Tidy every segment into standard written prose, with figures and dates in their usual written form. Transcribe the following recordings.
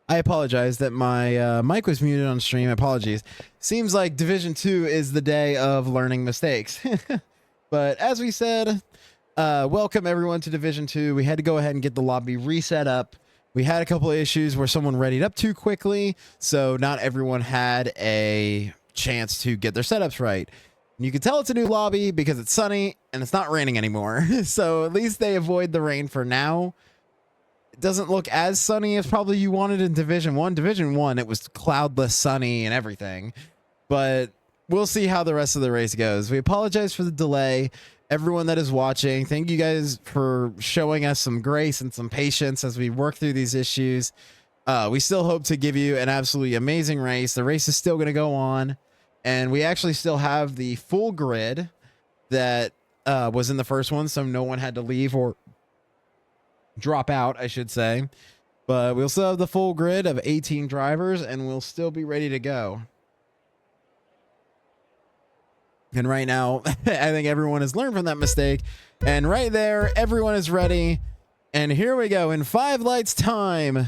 I apologize that my mic was muted on stream. Apologies. Seems like Division 2 is the day of learning mistakes. But as we said, welcome everyone to Division 2. We had to go ahead and get the lobby reset up. We had a couple of issues where someone readied up too quickly, so not everyone had a chance to get their setups right. And you can tell it's a new lobby because it's sunny and it's not raining anymore. So at least they avoid the rain for now. It doesn't look as sunny as probably you wanted in Division 1. Division 1, it was cloudless, sunny, and everything. But we'll see how the rest of the race goes. We apologize for the delay. Everyone that is watching, thank you guys for showing us some grace and some patience as we work through these issues. We still hope to give you an absolutely amazing race. The race is still going to go on, and we actually still have the full grid that was in the first one, so no one had to leave or drop out, I should say. But we'll still have the full grid of 18 drivers, and we'll still be ready to go. And right now, I think everyone has learned from that mistake. And right there, everyone is ready. And here we go in 5 lights time.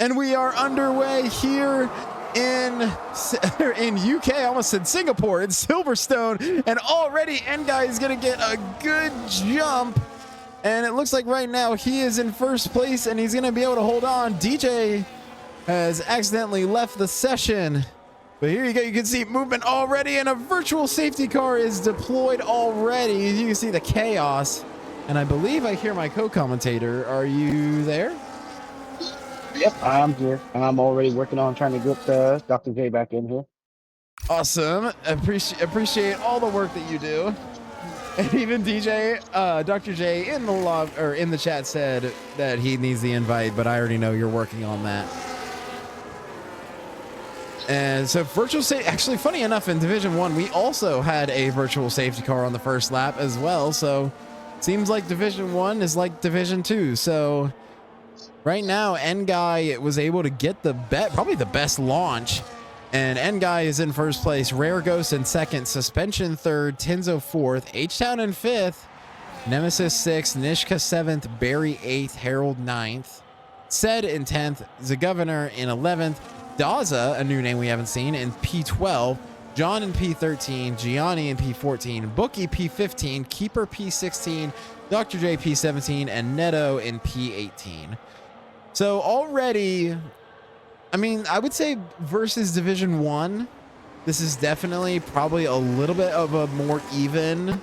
And we are underway here in UK. I almost said Singapore, in Silverstone. And already N-Guy is going to get a good jump. And it looks like right now he is in first place and he's going to be able to hold on. DJ has accidentally left the session. But here you go, you can see movement already, and a virtual safety car is deployed already. You can see the chaos, and I believe I hear my co-commentator. Are you there? Yep, I'm here. I'm already working on trying to get Dr. J back in here. Awesome. Appreciate all the work that you do. And even DJ, Dr. J in the chat said that he needs the invite, but I already know you're working on that. And so virtual safety, actually funny enough, in Division 1, we also had a virtual safety car on the first lap as well. So seems like Division 1 is like Division 2. So right now, N-Guy was able to get probably the best launch. And N-Guy is in first place, Rare Ghost in second, Suspension third, Tinzo fourth, H-Town in fifth, Nemesis sixth, Nishka seventh, Barry eighth, Harold ninth, Sed in 10th, The Governor in 11th, Daza, a new name we haven't seen, in P12, John in P13, Gianni in P14, Bookie P15, Keeper P16, Dr. J P17, and Neto in P18. So already, I mean, I would say versus Division 1, this is definitely probably a little bit of a more even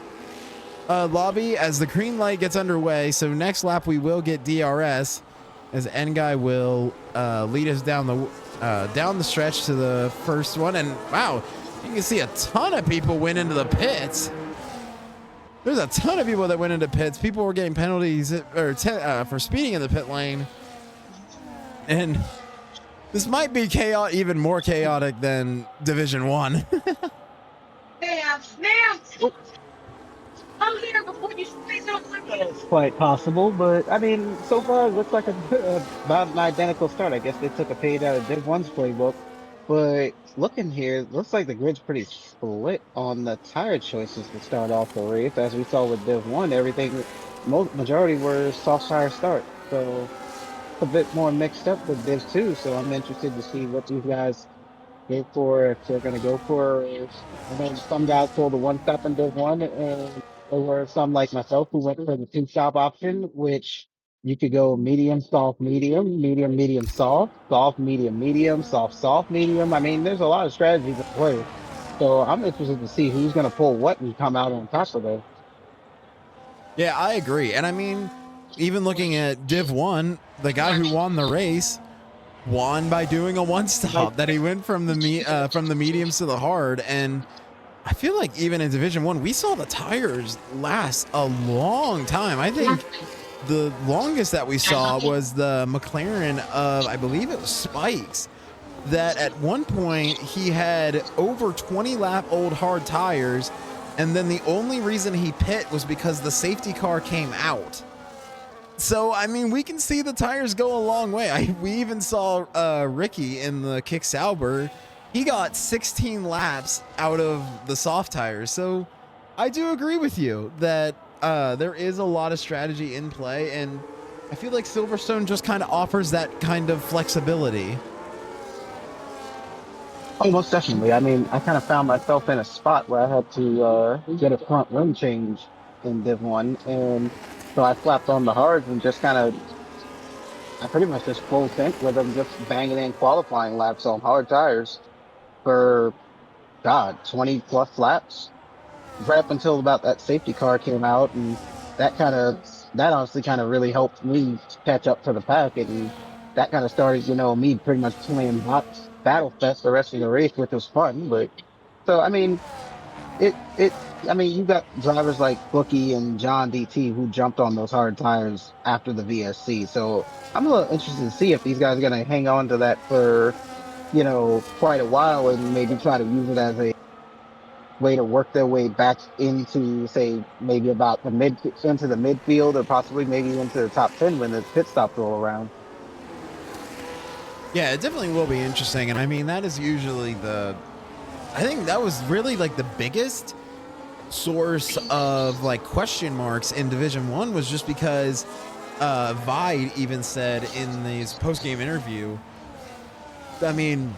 lobby as the green light gets underway. So next lap we will get DRS as N-Guy will lead us down the stretch to the first one. And wow, you can see a ton of people went into the pits. There's a ton of people that went into pits. People were getting penalties for speeding in the pit lane. And this might be even more chaotic than Division 1. I'm here before you say something. It's quite possible, but I mean, so far it looks like about an identical start. I guess they took a page out of Div 1's playbook, but looking here, it looks like the grid's pretty split on the tire choices to start off the race. As we saw with Div 1, majority were soft tire start, so a bit more mixed up with Div 2. So I'm interested to see what these guys go for, if they're going to go for. I know some guys pulled the one stop in Div 1, and there were some like myself who went for the 2-stop option, which you could go medium, soft, medium, medium, medium, soft, medium, medium, soft, medium. I mean, there's a lot of strategies at play. So I'm interested to see who's going to pull what and come out on top of it. Yeah, I agree. And I mean, even looking at Div 1, the guy who won the race won by doing a one-stop, that he went from the mediums to the hard. And I feel like even in Division 1, we saw the tires last a long time. I think the longest that we saw was the McLaren of, I believe it was Spikes, that at one point he had over 20 lap old hard tires, and then the only reason he pit was because the safety car came out. So, I mean, we can see the tires go a long way. We even saw Ricky in the Kick Sauber. He got 16 laps out of the soft tires. So I do agree with you that there is a lot of strategy in play. And I feel like Silverstone just kind of offers that kind of flexibility. Oh, most definitely. I mean, I kind of found myself in a spot where I had to get a front rim change in Div 1. And so I slapped on the hards and just kind of, I pretty much just full sent with them, just banging in qualifying laps on hard tires for, God, 20 plus laps. Right up until about that safety car came out. And that honestly kind of really helped me catch up to the pack. And that kind of started, me pretty much playing Battle Fest the rest of the race, which was fun. But so, I mean, I mean, you got drivers like Bookie and John DT who jumped on those hard tires after the VSC. So I'm a little interested to see if these guys are going to hang on to that for, quite a while and maybe try to use it as a way to work their way back into, say, maybe about into the midfield or possibly maybe into the top 10 when the pit stops roll around. Yeah, it definitely will be interesting. And I mean, that is usually I think that was really like the biggest source of like question marks in Division 1 was just because Vide even said in his post-game interview, I mean,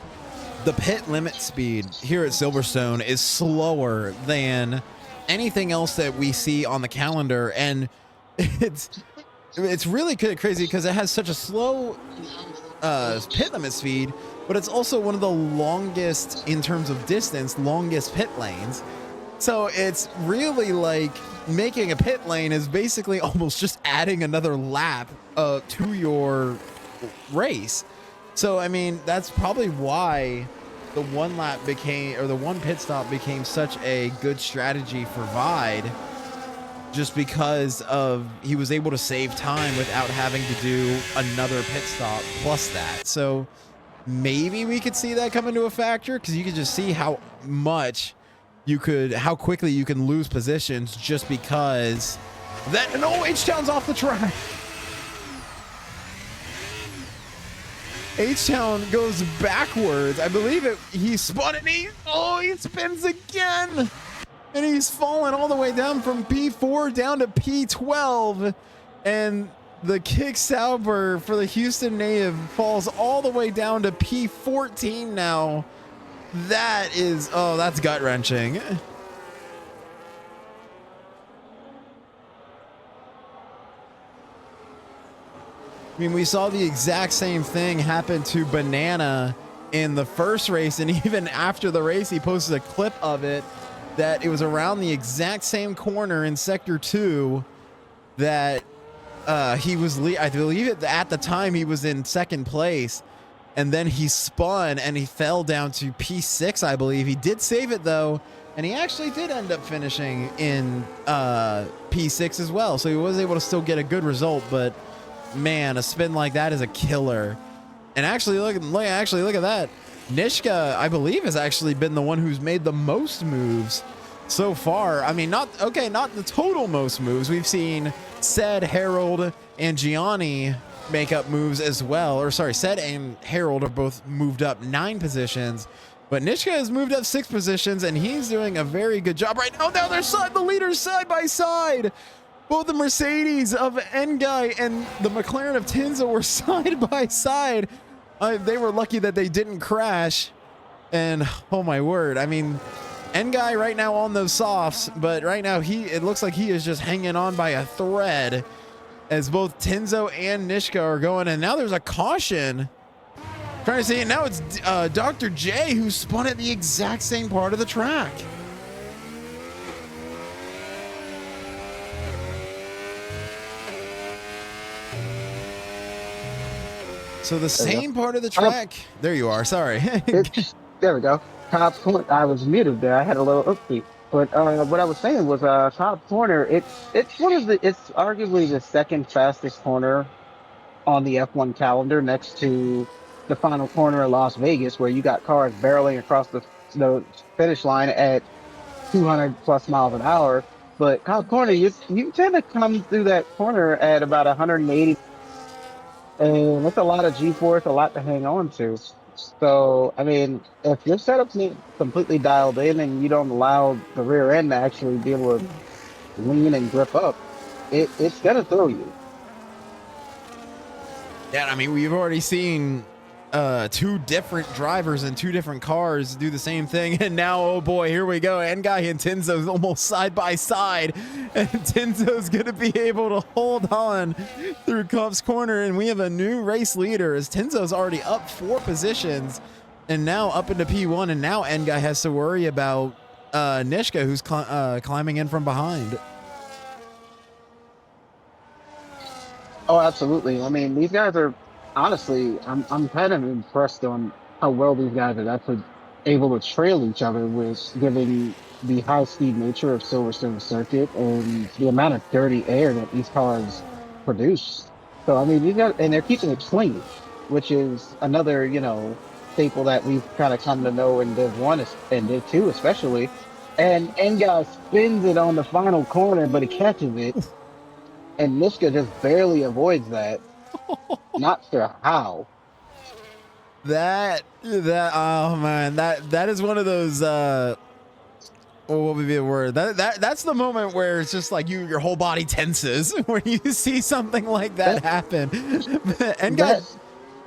the pit limit speed here at Silverstone is slower than anything else that we see on the calendar. And it's really crazy because it has such a slow pit limit speed, but it's also one of the longest in terms of distance, longest pit lanes. So it's really like making a pit lane is basically almost just adding another lap to your race. So, I mean, that's probably why the one pit stop became such a good strategy for Vide, just because of he was able to save time without having to do another pit stop plus that. So maybe we could see that come into a factor because you could just see how quickly you can lose positions just because that. No, H-Town's off the track. H-Town goes backwards. I believe he spun and he spins again. And he's fallen all the way down from P4 down to P12. And the kick Sauber for the Houston native falls all the way down to P14 now. That's gut-wrenching. I mean, we saw the exact same thing happen to Banana in the first race, and even after the race, he posted a clip of it that it was around the exact same corner in Sector 2 that he was, I believe at the time he was in second place, and then he spun and he fell down to P6, I believe. He did save it though, and he actually did end up finishing in P6 as well, so he was able to still get a good result, but man, a spin like that is a killer. And actually, look at that. Nishka, I believe, has actually been the one who's made the most moves so far. I mean, not the total most moves. We've seen Sed, Harold, and Gianni make up moves as well. Or sorry, Sed and Harold are both moved up 9 positions. But Nishka has moved up 6 positions, and he's doing a very good job right now. Now they're the leaders side by side. Both the Mercedes of Ngai and the McLaren of Tinza were side by side. They were lucky that they didn't crash. And oh my word, I mean, Ngai right now on those softs, but right now it looks like he is just hanging on by a thread as both Tinzo and Nishka are going. And now there's a caution. Trying to see it now. It's Dr. J who spun at the exact same part of the track. So the same part of the track. There you are. Sorry. There we go. Cobb's Corner. I was muted there. I had a little oopsie. But what I was saying was Cobb's Corner. It's arguably the second fastest corner on the F1 calendar, next to the final corner of Las Vegas, where you got cars barreling across the finish line at 200 plus miles an hour. But Cobb's Corner, you tend to come through that corner at about 180. And it's a lot of G-force, a lot to hang on to. So, I mean, if your setup's not completely dialed in and you don't allow the rear end to actually be able to lean and grip up, it's going to throw you. Yeah, I mean, we've already seen two different drivers in two different cars do the same thing, and now, oh boy, here we go. Ngai and Tenzo's almost side by side, and Tenzo's gonna be able to hold on through Kump's corner, and we have a new race leader as Tenzo's already up 4 positions, and now up into P1, and now Ngai has to worry about Nishka, who's climbing in from behind. Oh, absolutely. I mean, these guys are honestly, I'm kind of impressed on how well these guys are actually able to trail each other with given the high speed nature of Silverstone Circuit and the amount of dirty air that these cars produce. So I mean, these guys and they're keeping it clean, which is another, staple that we've kind of come to know in Div 1 and Div 2 especially. And guy spins it on the final corner, but he catches it and Niska just barely avoids that. Not sure how. That oh man, that is one of those what would be the word? That's the moment where it's just like your whole body tenses when you see something like that happen. Ngai,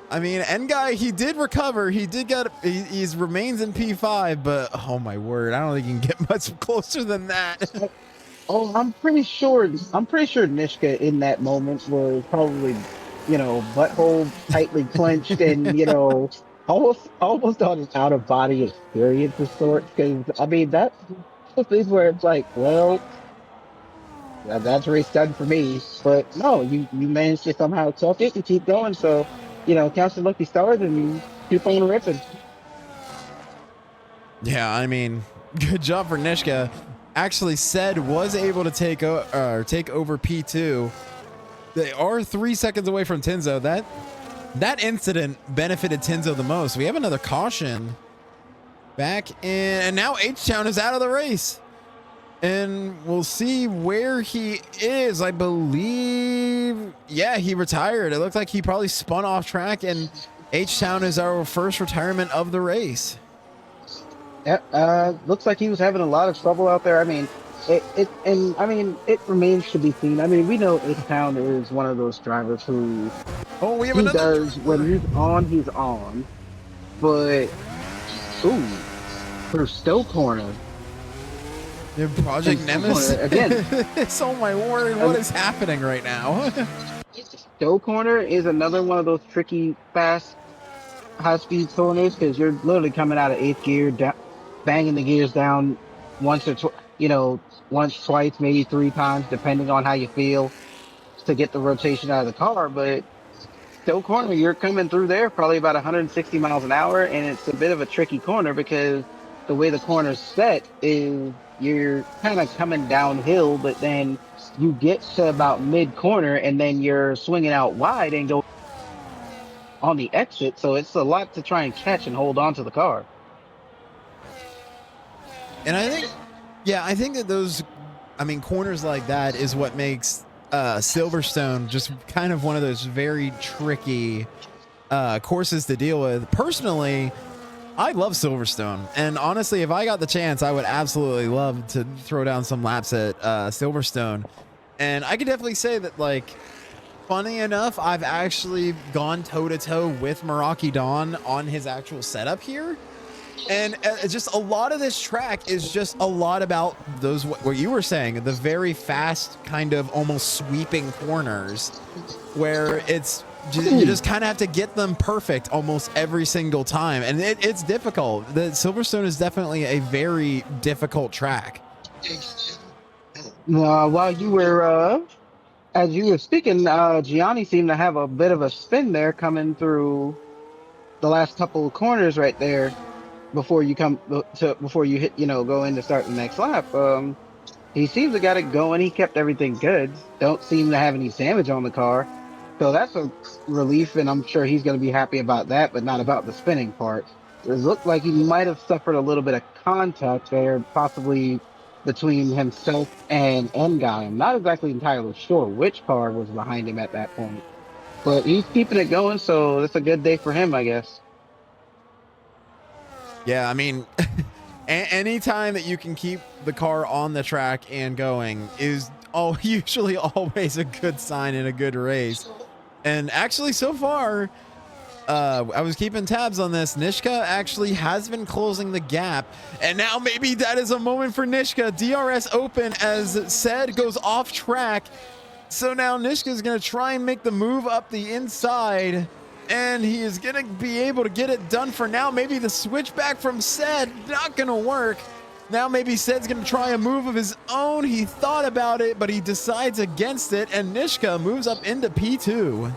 I mean, Ngai, he did recover. He did get he's remains in P5, but oh my word, I don't think you can get much closer than that. Oh, I'm pretty sure. I'm pretty sure Nishka in that moment was probably, butthole tightly clenched and almost on an out of body experience of sorts. Because I mean, that's the thing where it's like, well, that's race done for me. But no, you managed to somehow talk it and keep going. So, count your lucky stars and keep on ripping. Yeah, I mean, good job for Nishka. Actually said was able to take over P2. They are 3 seconds away from Tenzo. That incident benefited Tenzo the most. We have another caution back in, and now H-Town is out of the race. And we'll see where he is. I believe, yeah, he retired. It looked like he probably spun off track, and H-Town is our first retirement of the race. Yeah, looks like he was having a lot of trouble out there. I mean, it remains to be seen. I mean, we know H-Town is one of those drivers who we have he another does when he's on. But ooh, through Stowe Corner. Project Nemesis again. Oh my word, what is happening right now? Stowe Corner is another one of those tricky, fast, high-speed corners because you're literally coming out of 8th gear, banging the gears down once or once, twice, maybe 3 times, depending on how you feel to get the rotation out of the car. But Stowe Corner, you're coming through there probably about 160 miles an hour, and it's a bit of a tricky corner because the way the corner's set is you're kind of coming downhill, but then you get to about mid corner and then you're swinging out wide and go on the exit. So it's a lot to try and catch and hold on to the car. And I think that those, corners like that is what makes Silverstone just kind of one of those very tricky courses to deal with. Personally, I love Silverstone, and honestly, if I got the chance, I would absolutely love to throw down some laps at Silverstone. And I could definitely say that, like, funny enough, I've actually gone toe-to-toe with Meraki Dawn on his actual setup here. And just a lot of this track is just a lot about those, what you were saying, the very fast kind of almost sweeping corners where you just kind of have to get them perfect almost every single time. And it's difficult. The Silverstone is definitely a very difficult track. While you were, as you were speaking, Gianni seemed to have a bit of a spin there coming through the last couple of corners right there before you hit, go in to start the next lap. He seems to got it going. He kept everything good. Don't seem to have any damage on the car. So that's a relief, and I'm sure he's going to be happy about that, but not about the spinning part. It looked like he might have suffered a little bit of contact there, possibly between himself and Ngai. I'm not exactly entirely sure which car was behind him at that point. But he's keeping it going, so it's a good day for him, I guess. Yeah, anytime that you can keep the car on the track and going is usually always a good sign in a good race. And actually, so far, I was keeping tabs on this. Nishka actually has been closing the gap. And now maybe that is a moment for Nishka. DRS open as Said goes off track. So now Nishka is going to try and make the move up the inside. And he is going to be able to get it done for now. Maybe the switchback from Said, not going to work. Now maybe Said's going to try a move of his own. He thought about it, but he decides against it. And Nishka moves up into P2.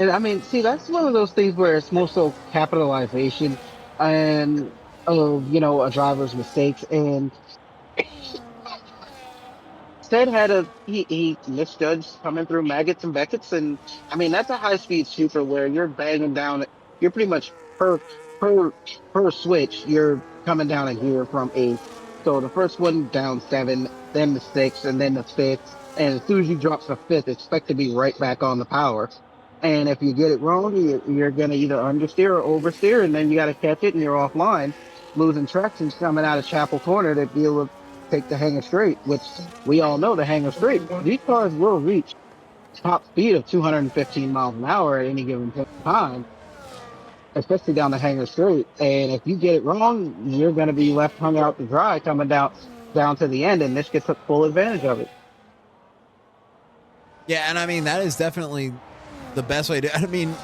And I mean, see, that's one of those things where it's more so capitalization and of, a driver's mistakes. And Stead had he misjudged coming through maggots and Beckett's, and I mean that's a high speed super where you're banging down. You're pretty much per per switch. You're coming down a gear from eighth. So the first one down seven, then the sixth, and then the fifth. And as soon as you drop the fifth, expect to be right back on the power. And if you get it wrong, you're gonna either understeer or oversteer, and then you got to catch it, and you're offline, losing traction coming out of Chapel Corner to be able to take the hanger straight, which we all know the hanger straight. These cars will reach top speed of 215 miles an hour at any given time, especially down the hanger straight. And if you get it wrong, you're going to be left hung out to dry coming down to the end. And Nishka took full advantage of it. Yeah, and I mean, that is definitely the best way to, I mean,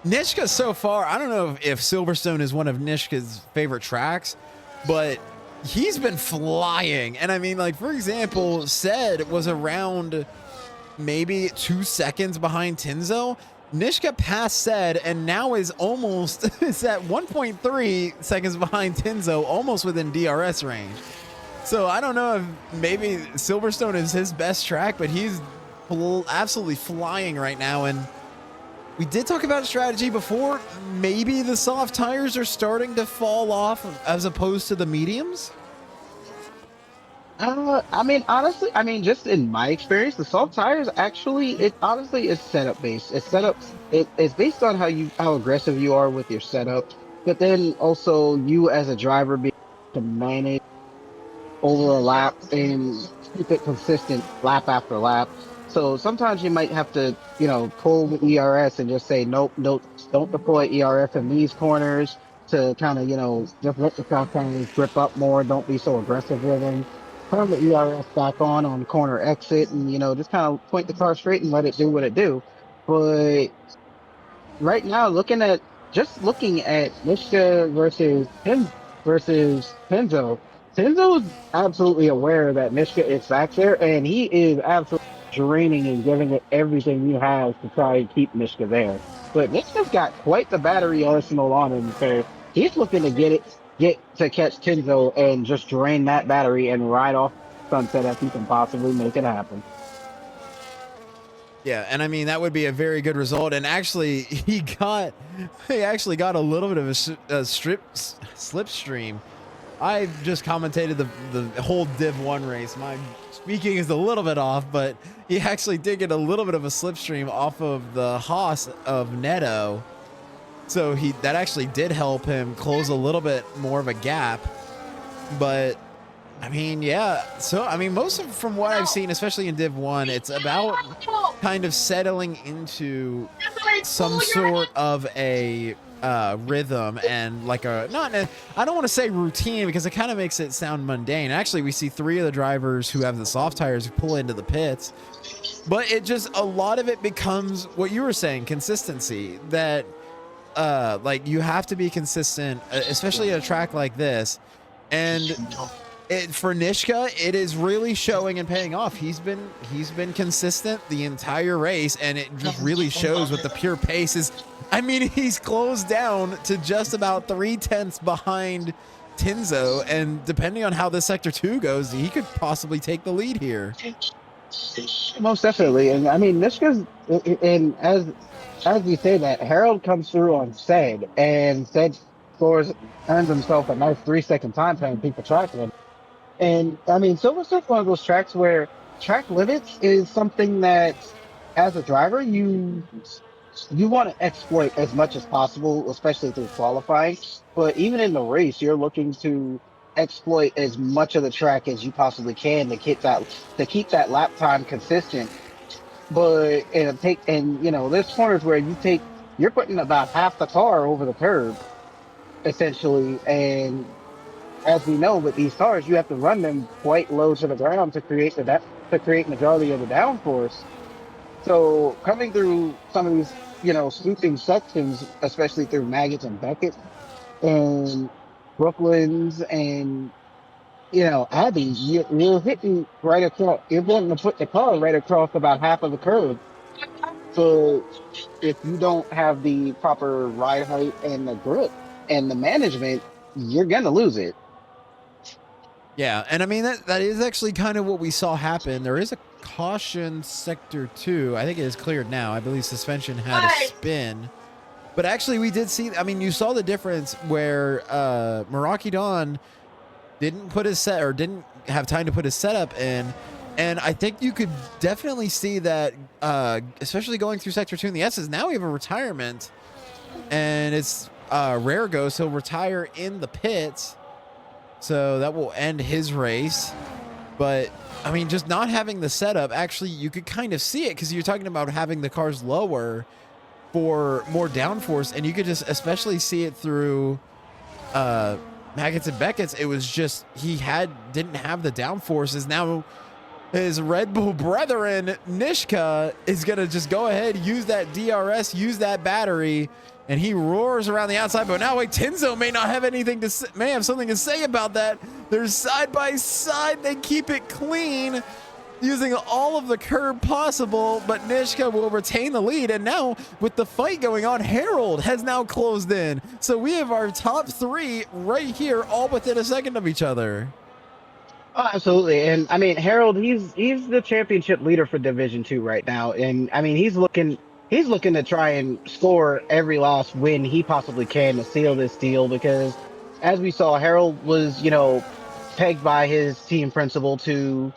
Nishka so far, I don't know if Silverstone is one of Nishka's favorite tracks, but he's been flying. And I mean, like, for example, Said was around maybe 2 seconds behind Tinzo. Nishka passed Said and now is almost is at 1.3 seconds behind Tinzo, almost within DRS range. So I don't know if maybe Silverstone is his best track, but he's absolutely flying right now. And we did talk about strategy before. Maybe the soft tires are starting to fall off as opposed to the mediums. I mean, honestly, just in my experience, the soft tires actually, it honestly is setup based. It's based on how aggressive you are with your setup, but then also you as a driver being able to manage over a lap and keep it consistent lap after lap. So sometimes you might have to, pull the ERS and just say, nope, nope, don't deploy ERS in these corners to kind of, just let the car kind of grip up more. Don't be so aggressive with them. Turn the ERS back on corner exit and, just kind of point the car straight and let it do what it do. But right now, looking at Mishka versus Tenzo. Tenzo is absolutely aware that Mishka is back there, and he is absolutely draining and giving it everything he has to try and keep Mishka there. But Mishka's got quite the battery arsenal on him, so he's looking to get to catch Tenzo and just drain that battery and ride off sunset if he can possibly make it happen. Yeah, and I mean that would be a very good result. And actually, he actually got a little bit of a slipstream. I just commentated the whole Div1 race. My speaking is a little bit off, but he actually did get a little bit of a slipstream off of the Haas of Neto. So that actually did help him close a little bit more of a gap. But I mean, yeah. So, I mean, from what I've seen, especially in Div 1, it's about kind of settling into some sort of a rhythm and like I don't want to say routine because it kind of makes it sound mundane. Actually, we see 3 of the drivers who have the soft tires who pull into the pits. But a lot of it becomes what you were saying, consistency. That, like, you have to be consistent, especially at a track like this. And for Nishka, it is really showing and paying off. He's been consistent the entire race, and it just really shows with the pure pace is. I mean, he's closed down to just about 3/10 behind Tinzo, and depending on how this sector 2 goes, he could possibly take the lead here. Most definitely, and I mean, Nishka's and as we say that, Harold comes through on Said, and Said earns himself a nice 3-second time penalty people track limit. And I mean, Silverstone's one of those tracks where track limits is something that, as a driver, you want to exploit as much as possible, especially through qualifying. But even in the race, you're looking to exploit as much of the track as you possibly can to keep that lap time consistent. but and you know, there's corners where you're putting about half the car over the curb essentially, and as we know with these cars, you have to run them quite low to the ground to to create majority of the downforce. So coming through some of these, you know, swooping sections, especially through Maggots and Beckett and Brooklands and, you know, Abbey, you're hitting right across, you're going to put the car right across about half of the curve. So if you don't have the proper ride height and the grip and the management, you're going to lose it. Yeah, and I mean that is actually kind of what we saw happen. There is a caution sector 2. I think it is cleared now. I believe suspension had a Why? spin. But actually we did see, I mean, you saw the difference where Meraki Dawn didn't put his set or didn't have time to put his setup in. And I think you could definitely see that, especially going through sector 2 in the S's. Now we have a retirement, and it's Rare Ghost. He'll retire in the pits. So that will end his race. But I mean, just not having the setup, actually, you could kind of see it because you're talking about having the cars lower for more downforce, and you could just especially see it through Maggots and Beckett's. It was just didn't have the downforces. Now his Red Bull brethren Nishka is gonna just go ahead, use that DRS, use that battery, and he roars around the outside. But now wait, Tenzo may not have anything to say, may have something to say about that. They're side by side. They keep it clean, using all of the curb possible, but Nishka will retain the lead. And now with the fight going on, Harold has now closed in. So we have our top 3 right here, all within a second of each other. Oh, absolutely. And I mean, Harold, he's the championship leader for Division 2 right now. And I mean, he's looking to try and score every last win he possibly can to seal this deal because as we saw, Harold was, you know, pegged by his team principal to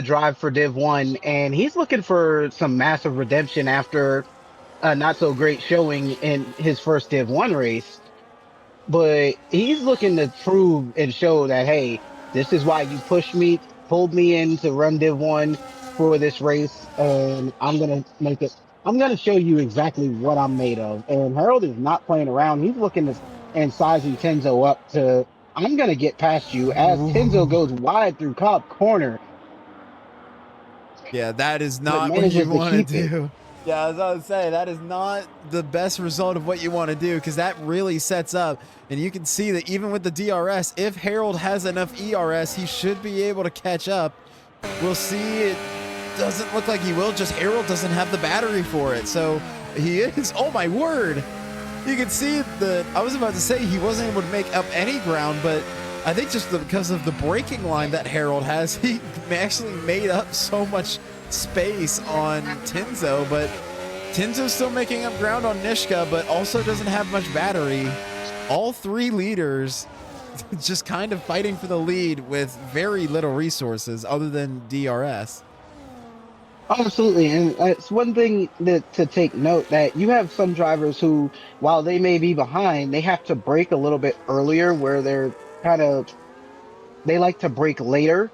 drive for Div 1, and he's looking for some massive redemption after a not so great showing in his first Div 1 race. But he's looking to prove and show that, hey, this is why you pulled me in to run Div 1 for this race, and I'm gonna show you exactly what I'm made of. And Harold is not playing around. He's looking to and sizing Tenzo up to, I'm gonna get past you as Tenzo Ooh. goes wide through Cobb Corner, Yeah, that is but not what you manages to want keep to it. do. Yeah, as I was saying, that is not the best result of what you want to do, because that really sets up, and you can see that even with the DRS, if Harold has enough ERS, he should be able to catch up. We'll see. It doesn't look like he will, just Harold doesn't have the battery for it. So he is, oh my word. You can see that, I was about to say he wasn't able to make up any ground, but I think just because of the braking line that Harold has, he actually made up so much space on Tenzo. But Tenzo's still making up ground on Nishka, but also doesn't have much battery. All 3 leaders just kind of fighting for the lead with very little resources other than DRS. Absolutely, and it's one thing that to take note that you have some drivers who, while they may be behind, they have to brake a little bit earlier, where they're kind of they like to brake later.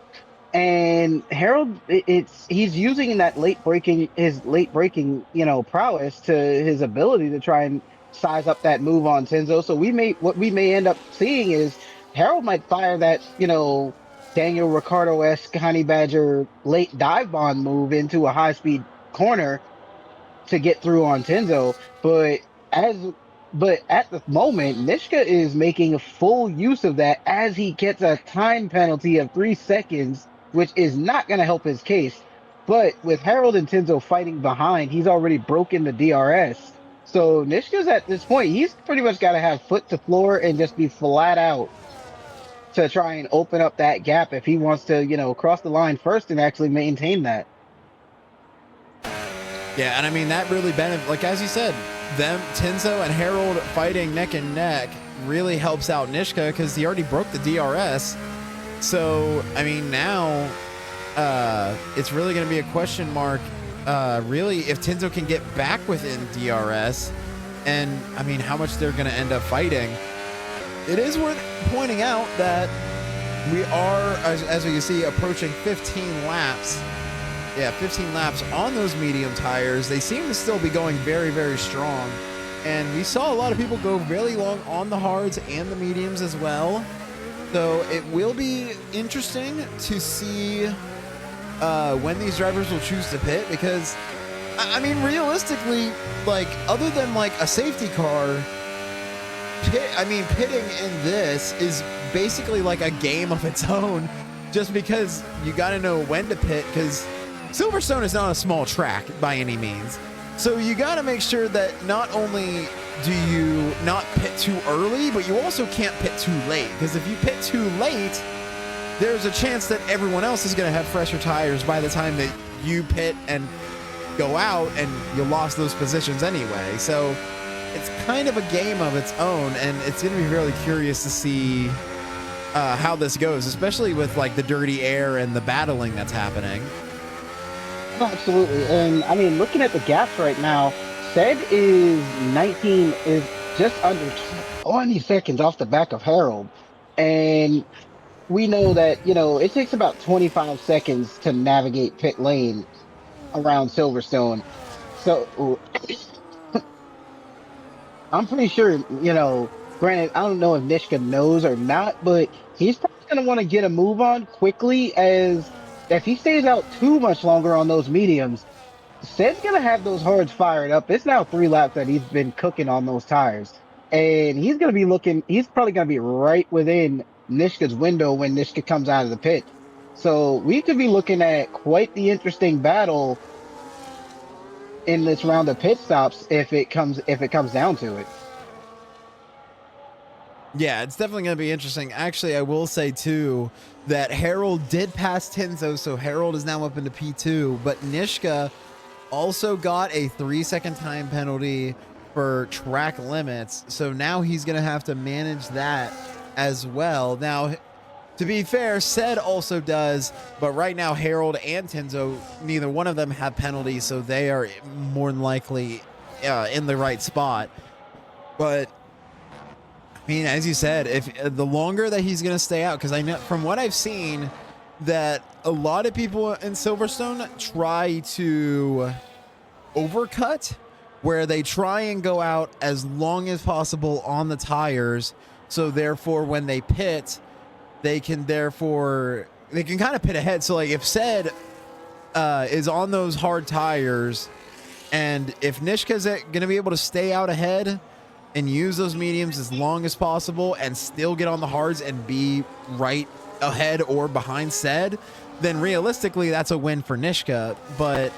And Harold, he's using his late breaking, you know, prowess to his ability to try and size up that move on Tenzo. So what we may end up seeing is Harold might fire that, you know, Daniel Ricciardo-esque Honey Badger late dive bomb move into a high speed corner to get through on Tenzo. As but at the moment, Nishka is making full use of that as he gets a time penalty of 3 seconds, which is not going to help his case. But with Harold and Tenzo fighting behind, he's already broken the DRS. So Nishka's at this point, he's pretty much got to have foot to floor and just be flat out to try and open up that gap if he wants to, you know, cross the line first and actually maintain that. Yeah, and I mean, that really benefit, like as you said, them, Tenzo and Harold fighting neck and neck really helps out Nishka because he already broke the DRS. So, I mean, now it's really going to be a question mark, really, if Tenzo can get back within DRS and, I mean, how much they're going to end up fighting. It is worth pointing out that we are, as you can see, approaching 15 laps 15 laps on those medium tires. They seem to still be going very, very strong. And we saw a lot of people go really long on the hards and the mediums as well. So it will be interesting to see when these drivers will choose to pit, because I mean, realistically, like, other than like a safety car, pitting in this is basically like a game of its own, just because you got to know when to pit, because Silverstone is not a small track by any means. So you got to make sure that not only do you not pit too early, but you also can't pit too late, because if you pit too late, there's a chance that everyone else is going to have fresher tires by the time that you pit and go out, and you lost those positions anyway. So it's kind of a game of its own, and it's going to be really curious to see how this goes, especially with like the dirty air and the battling that's happening. Absolutely. And I mean, looking at the gaps right now, Said is just under 20 seconds off the back of Harold. And we know that, it takes about 25 seconds to navigate pit lane around Silverstone. So I'm pretty sure, granted, I don't know if Nishka knows or not, but he's probably going to want to get a move on quickly, as if he stays out too much longer on those mediums, Sid's going to have those hards fired up. It's now 3 laps that he's been cooking on those tires. And he's probably going to be right within Nishka's window when Nishka comes out of the pit. So we could be looking at quite the interesting battle in this round of pit stops if it comes down to it. Yeah, it's definitely going to be interesting. Actually, I will say too that Harold did pass Tenzo, so Harold is now up into P2, but Nishka also got a 3-second time penalty for track limits. So now he's going to have to manage that as well. Now, to be fair, Said also does, but right now Harold and Tenzo, neither one of them have penalties, so they are more than likely in the right spot. But I mean, as you said, if the longer that he's going to stay out, because I know from what I've seen that a lot of people in Silverstone try to overcut, where they try and go out as long as possible on the tires. So therefore, when they pit, they can kind of pit ahead. So like if Said is on those hard tires, and if Nishka's going to be able to stay out ahead and use those mediums as long as possible and still get on the hards and be right ahead or behind Said, then realistically that's a win for Nishka. But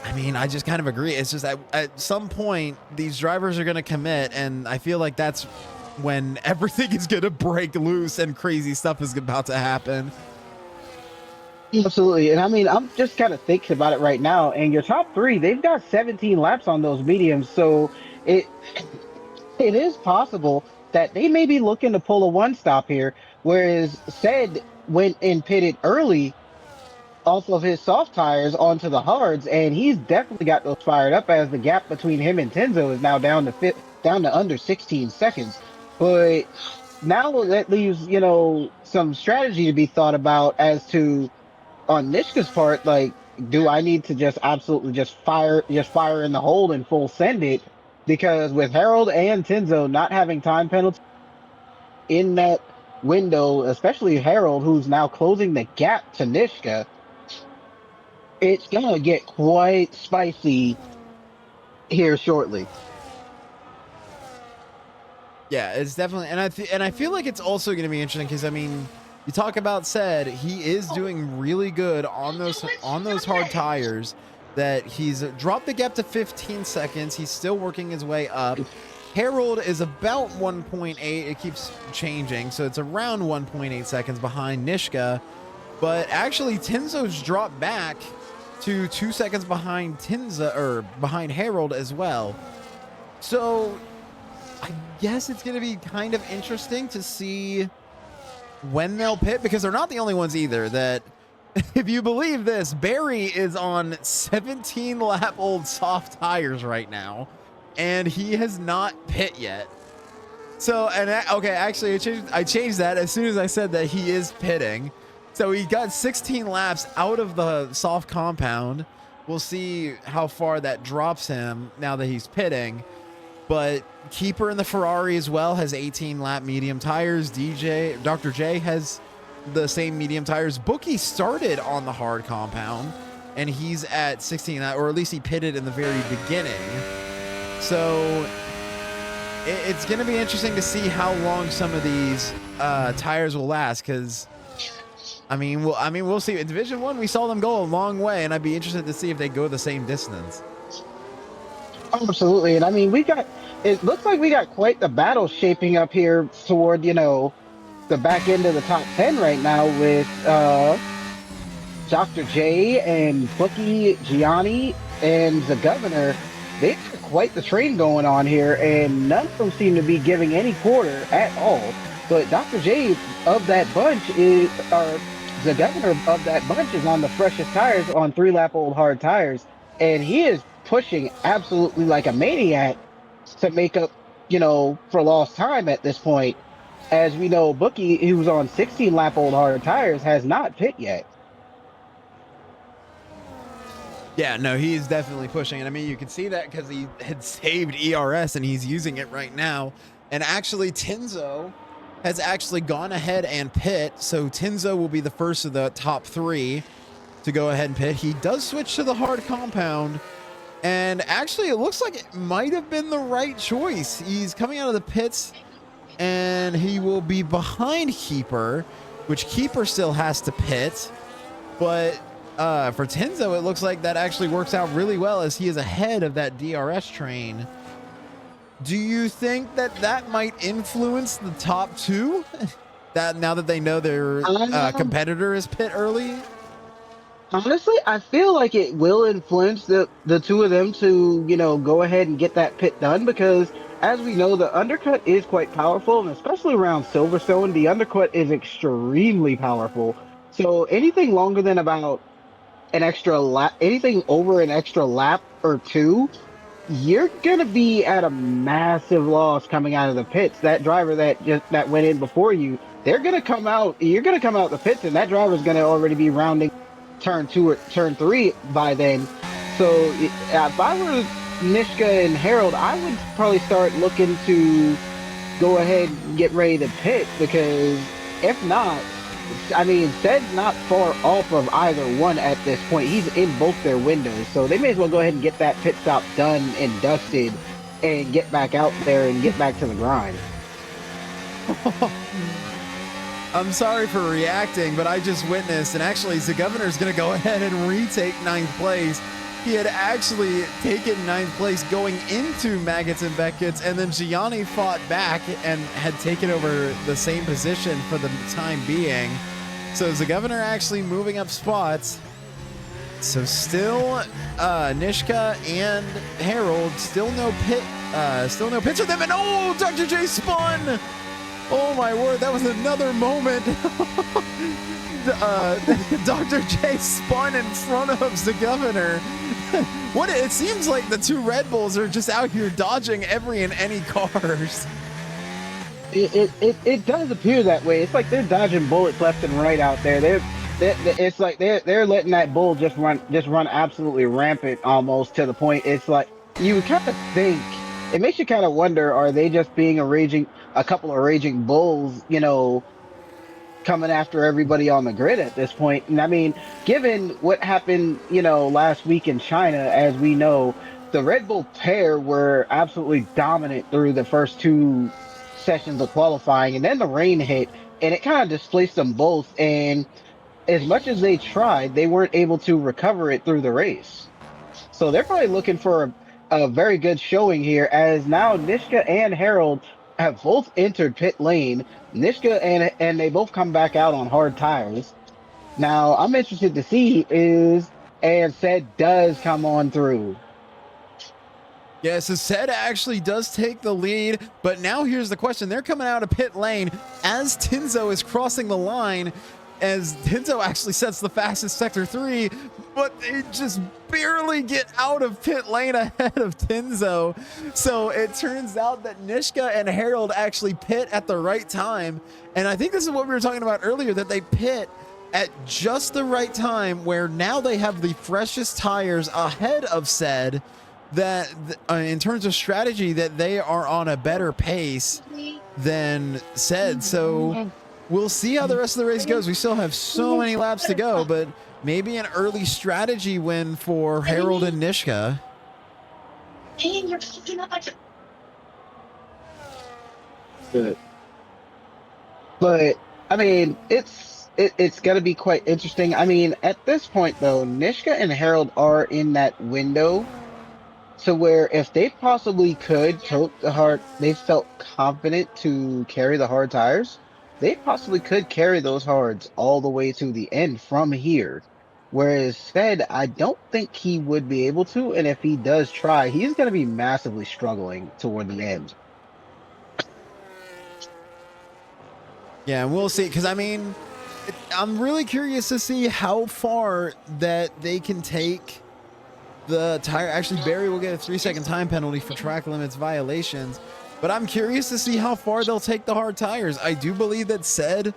I mean, I just kind of agree. It's just that at some point these drivers are going to commit, and I feel like that's when everything is going to break loose and crazy stuff is about to happen. Absolutely. And I mean, I'm just kind of thinking about it right now, and your top three, they've got 17 laps on those mediums. So it is possible that they may be looking to pull a one stop here, whereas Said went and pitted early off of his soft tires onto the hards, and he's definitely got those fired up, as the gap between him and Tenzo is now down to under 16 seconds. But now that leaves, some strategy to be thought about as to, on Nishka's part, like, do I need to just absolutely just fire in the hole and full send it? Because with Harold and Tenzo not having time penalties in that window, especially Harold, who's now closing the gap to Nishka, it's gonna get quite spicy here shortly. Yeah, it's definitely, and I feel like it's also going to be interesting because I mean, you talk about Said, he is doing really good on those hard tires. That he's dropped the gap to 15 seconds. He's still working his way up. Harold is about 1.8. It keeps changing, so it's around 1.8 seconds behind Nishka. But actually, Tenzo's dropped back to 2 seconds behind behind Harold as well. So I guess it's going to be kind of interesting to see when they'll pit, because they're not the only ones either. That, if you believe this, Barry is on 17-lap-old soft tires right now, and he has not pit yet. So, actually, I changed that as soon as I said that he is pitting. So he got 16 laps out of the soft compound. We'll see how far that drops him now that he's pitting. But Keeper in the Ferrari as well has 18 lap medium tires. Dr. J has the same medium tires. Bookie started on the hard compound and he's at 16, or at least he pitted in the very beginning. So it's going to be interesting to see how long some of these tires will last, because we'll see. In Division 1, we saw them go a long way, and I'd be interested to see if they go the same distance. Absolutely. And I mean, it looks like we got quite the battle shaping up here toward, the back end of the top 10 right now with Dr. J and Bookie, Gianni, and the Governor. They've got quite the train going on here, and none of them seem to be giving any quarter at all. But Dr. J of that bunch the Governor of that bunch is on the freshest tires, on 3-lap-old hard tires, and he is pushing absolutely like a maniac to make up, for lost time at this point. As we know, Bookie, who's on 16-lap-old hard tires, has not pit yet. Yeah, no, he is definitely pushing it. I mean, you can see that because he had saved ERS and he's using it right now. And actually, Tinzo has actually gone ahead and pit. So Tinzo will be the first of the top 3 to go ahead and pit. He does switch to the hard compound. And actually, it looks like it might have been the right choice. He's coming out of the pits and he will be behind Keeper, which Keeper still has to pit. But for Tinzo, it looks like that actually works out really well, as he is ahead of that DRS train. Do you think that might influence the top 2? That now that they know their competitor is pit early? Honestly, I feel like it will influence the two of them to, go ahead and get that pit done, because as we know, the undercut is quite powerful, and especially around Silverstone, the undercut is extremely powerful. So anything longer than about an extra lap, anything over an extra lap or 2, you're gonna be at a massive loss coming out of the pits. That driver that went in before you, they're gonna come out. You're gonna come out the pits, and that driver's gonna already be rounding turn 2 or turn 3 by then. So if I were Nishka and Harold, I would probably start looking to go ahead and get ready to pit, because if not, I mean, Zed's not far off of either one at this point. He's in both their windows, so they may as well go ahead and get that pit stop done and dusted and get back out there and get back to the grind. I'm sorry for reacting, but I just witnessed, and actually the Governor's going to go ahead and retake 9th place. He had actually taken 9th place going into Maggots and Beckett's, and then Gianni fought back and had taken over the same position for the time being. So the Governor actually moving up spots. So still Nishka and Harold, still no pits for them, and oh, Dr. J spun! Oh my word, that was another moment. Dr. J spun in front of the Governor. It seems like the 2 Red Bulls are just out here dodging every and any cars. It does appear that way. It's like they're dodging bullets left and right out there. It's like they're letting that bull just run absolutely rampant, almost to the point. It's like you kind of think, it makes you kind of wonder, are they just being a couple of raging bulls, coming after everybody on the grid at this point? And I mean, given what happened, last week in China, as we know, the Red Bull pair were absolutely dominant through the first 2 sessions of qualifying, and then the rain hit and it kind of displaced them both, and as much as they tried, they weren't able to recover it through the race. So they're probably looking for a very good showing here, as now Nishka and Harold have both entered pit lane. Nishka and they both come back out on hard tires. Now I'm interested to see and Sed does come on through. Yeah, so Sed actually does take the lead, but now here's the question. They're coming out of pit lane as Tinzo is crossing the line, as Tinzo actually sets the fastest sector 3, but they just barely get out of pit lane ahead of Tinzo. So it turns out that Nishka and Harold actually pit at the right time. And I think this is what we were talking about earlier, that they pit at just the right time where now they have the freshest tires ahead of said that in terms of strategy that they are on a better pace than said. So we'll see how the rest of the race goes. We still have so many laps to go, but maybe an early strategy win for Harold and Nishka. And you're fucking up. Good. But I mean, it's gonna be quite interesting. I mean, at this point though, Nishka and Harold are in that window to where if they possibly could tote the hard, they felt confident to carry the hard tires, they possibly could carry those hards all the way to the end from here. Whereas said, I don't think he would be able to, and if he does try, he's gonna be massively struggling toward the end. Yeah, and we'll see. Because, I mean, I'm really curious to see how far that they can take the tire. Actually, Barry will get a 3-second time penalty for track limits violations. But I'm curious to see how far they'll take the hard tires. I do believe that said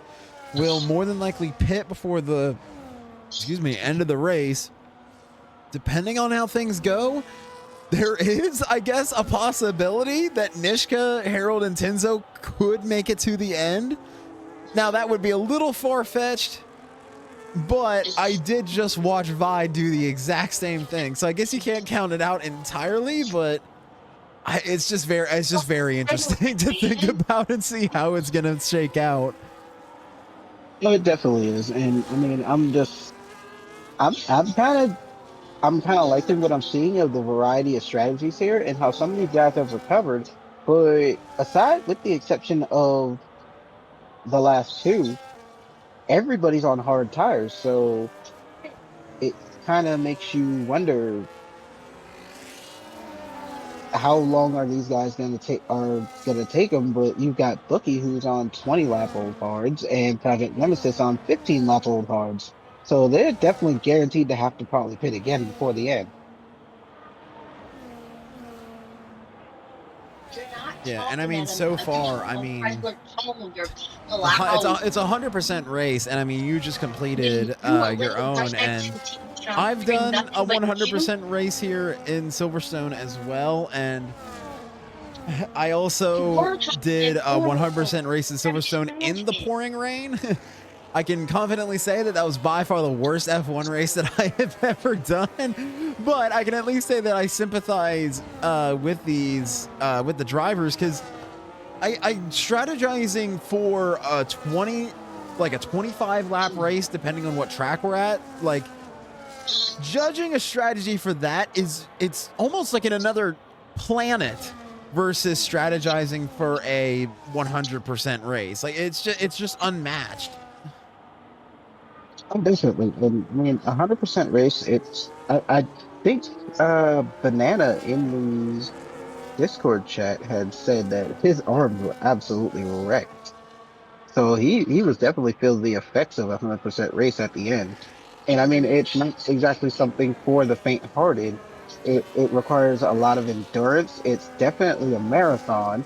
will more than likely pit before the, end of the race. Depending on how things go, there is, I guess, a possibility that Nishka, Harold, and Tenzo could make it to the end. Now, that would be a little far-fetched, but I did just watch Vi do the exact same thing. So I guess you can't count it out entirely, but it's just very interesting to think about and see how it's going to shake out. No, it definitely is. And I mean, I'm kind of liking what I'm seeing of the variety of strategies here and how some of these guys have recovered. But aside with the exception of the last two, everybody's on hard tires. So it kind of makes you wonder how long are these guys going to take them. But you've got Bookie who's on 20 lap old hards and Project Nemesis on 15 lap old hards. So they're definitely guaranteed to have to probably pit again before the end. Yeah, and I mean, so far, I mean, it's a 100% race, and I mean, you just completed your own, and I've done a 100% race here in Silverstone as well, and I also did a 100% race in Silverstone in the pouring rain. I can confidently say that that was by far the worst F1 race that I have ever done, but I can at least say that I sympathize with the drivers, because I'm strategizing for a 25 lap race, depending on what track we're at. Like, judging a strategy for that it's almost like in another planet versus strategizing for a 100% race. Like, it's just unmatched. Oh, definitely. And I mean, 100% race, I think, Banana in the Discord chat had said that his arms were absolutely wrecked. So he was definitely feeling the effects of a 100% race at the end. And I mean, it's not exactly something for the faint-hearted. It requires a lot of endurance. It's definitely a marathon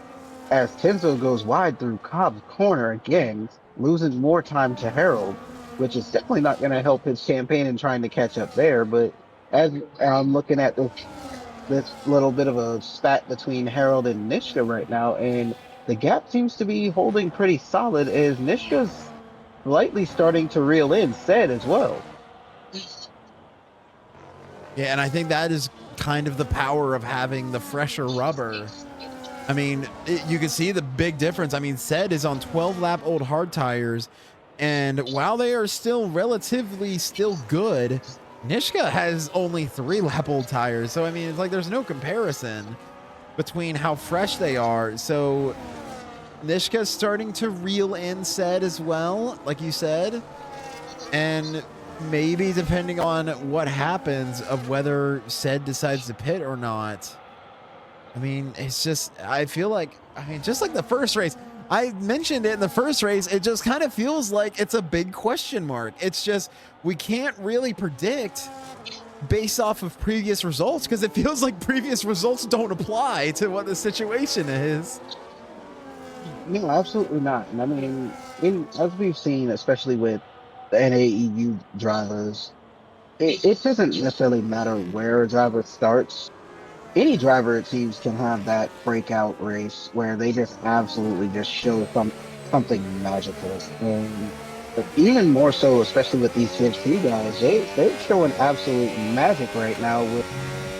as Tenzo goes wide through Cobb's corner again, losing more time to Harold, which is definitely not going to help his campaign in trying to catch up there. But as I'm looking at this little bit of a spat between Harold and Nishka right now, and the gap seems to be holding pretty solid as Nishka's slightly starting to reel in said as well. Yeah, and I think that is kind of the power of having the fresher rubber. I mean, you can see the big difference. I mean, Said is on 12 lap old hard tires, and while they are still relatively good, Nishka has only 3 lap old tires. So I mean, it's like there's no comparison between how fresh they are. So Nishka's starting to reel in Said as well, like you said, and maybe depending on what happens of whether Said decides to pit or not. I mean, it's just, I feel like, I mean, just like the first race, I mentioned it in the first race, it just kind of feels like it's a big question mark. It's just, we can't really predict based off of previous results, because it feels like previous results don't apply to what the situation is. No, absolutely not. And I mean, as we've seen, especially with the NAEU drivers, it doesn't necessarily matter where a driver starts. Any driver, it seems, can have that breakout race where they just absolutely just show something magical. And but even more so, especially with these Div2 guys, they're showing absolute magic right now with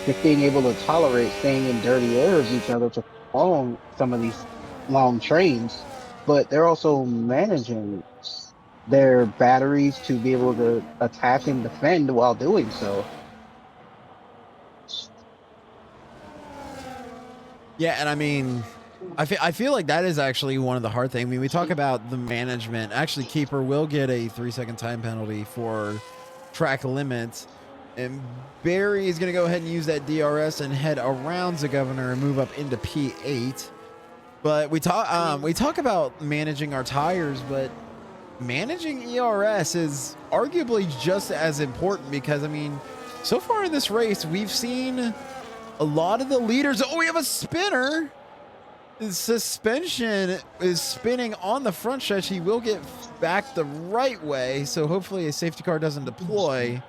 just being able to tolerate staying in dirty air of each other to prolong some of these long trains, but they're also managing their batteries to be able to attack and defend while doing so. Yeah, and I mean, I feel like that is actually one of the hard things. I mean, we talk about the management. Actually, Keeper will get a 3-second time penalty for track limits, and Barry is going to go ahead and use that DRS and head around the governor and move up into P8. But we talk about managing our tires, but managing ERS is arguably just as important because I mean, so far in this race, we've seen a lot of the leaders. Oh, we have a spinner. His suspension is spinning on the front stretch. He will get back the right way, so hopefully a safety car doesn't deploy.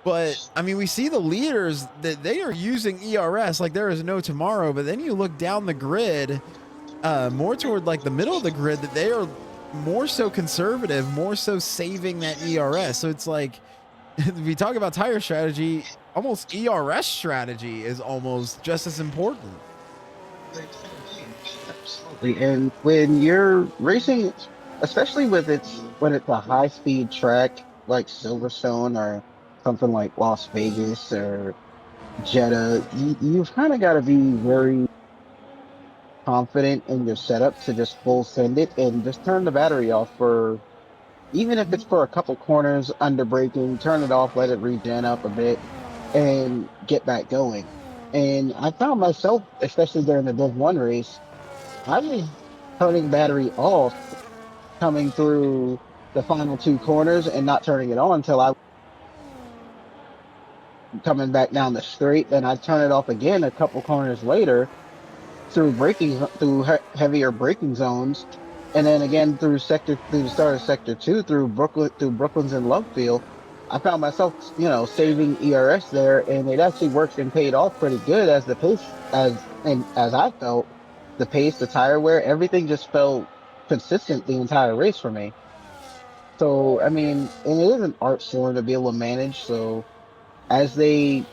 But I mean, we see the leaders that they are using ERS like there is no tomorrow. But then you look down the grid, more toward like the middle of the grid, that they are more so conservative, more so saving that ERS. So it's like, if we talk about tire strategy, almost ERS strategy is almost just as important. Absolutely. And when you're racing, especially when it's a high speed track like Silverstone or something like Las Vegas or Jeddah, you've kind of got to be very confident in your setup to just full send it and just turn the battery off for even if it's for a couple corners under braking, turn it off, let it regen up a bit, and get back going. And I found myself, especially during the Div1 race, I was turning battery off coming through the final two corners and not turning it on until I was coming back down the straight. Then I'd turn it off again a couple corners later through heavier braking zones, and then again through the start of sector two through Brooklyn's and Lovefield. I found myself, saving ERS there, and it actually worked and paid off pretty good as the pace as I felt the pace, the tire wear, everything just felt consistent the entire race for me. So I mean, and it is an art form to be able to manage. So as they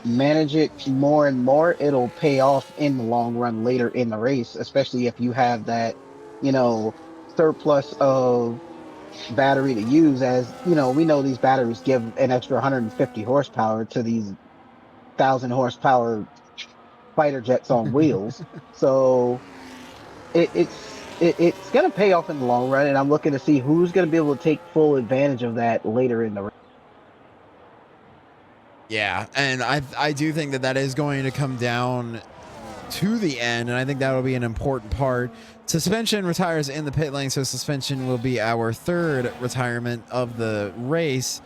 manage it more and more, it'll pay off in the long run later in the race, especially if you have that, you know, surplus of battery to use. As you know, we know these batteries give an extra 150 horsepower to these 1,000 horsepower fighter jets on wheels. So it's going to pay off in the long run, and I'm looking to see who's going to be able to take full advantage of that later in the race. Yeah, and I do think that is going to come down to the end, and I think that'll be an important part. Suspension retires in the pit lane, so suspension will be our third retirement of the race.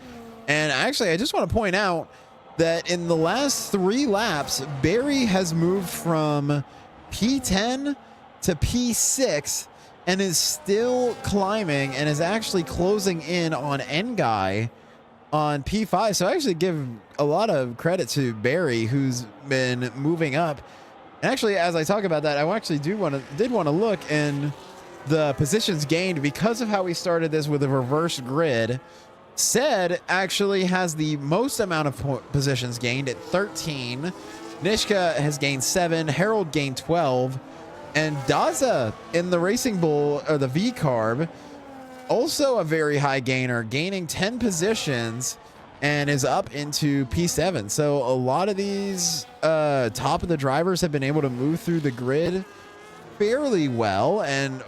And actually, I just want to point out that in the last 3 laps, Barry has moved from P10 to P6 and is still climbing and is actually closing in on Nguy on P5. So I actually give a lot of credit to Barry, who's been moving up. And actually, as I talk about that, I actually did want to look in the positions gained because of how we started this with a reverse grid. Said actually has the most amount of positions gained at 13. Nishka has gained 7. Harold gained 12. And Daza in the Racing Bull, or the V-Carb, also a very high gainer, gaining 10 positions and is up into P7. So a lot of these top of the drivers have been able to move through the grid fairly well. And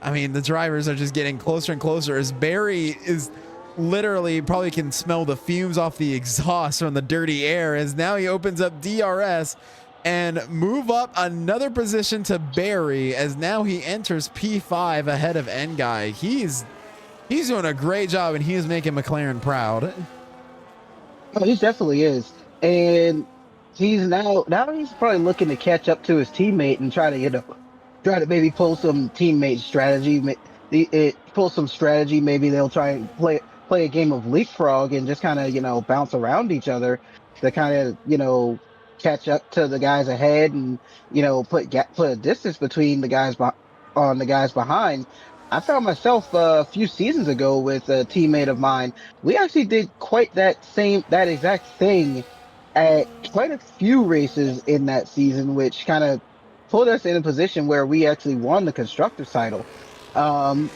I mean, the drivers are just getting closer and closer as Barry is literally probably can smell the fumes off the exhaust from the dirty air, as now he opens up DRS and move up another position to Barry, as now he enters P5 ahead of Nguy. He's doing a great job, and he is making McLaren proud. Oh, he definitely is, and now he's probably looking to catch up to his teammate and try to maybe pull some teammate strategy. pull some strategy. Maybe they'll try and play a game of leapfrog and just kind of, bounce around each other to kind of, catch up to the guys ahead and, put a distance between on the guys behind. I found myself a few seasons ago with a teammate of mine. We actually did quite that exact thing at quite a few races in that season, which kind of put us in a position where we actually won the constructors title. And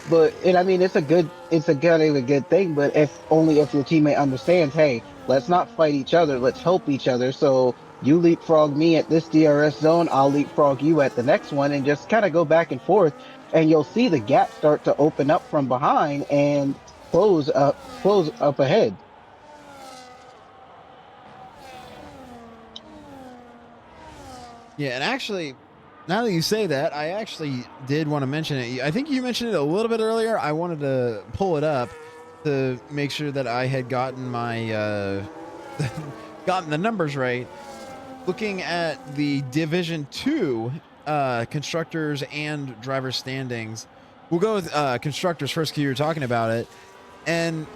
I mean, it's a good thing, but if only if your teammate understands, hey, let's not fight each other. Let's help each other. So you leapfrog me at this DRS zone. I'll leapfrog you at the next one and just kind of go back and forth. And you'll see the gap start to open up from behind and close up ahead. Yeah, and actually, now that you say that, I actually did want to mention it. I think you mentioned it a little bit earlier. I wanted to pull it up to make sure that I had gotten my gotten the numbers right. Looking at the Division 2 constructors and driver standings, we'll go with constructors first because you were talking about it. And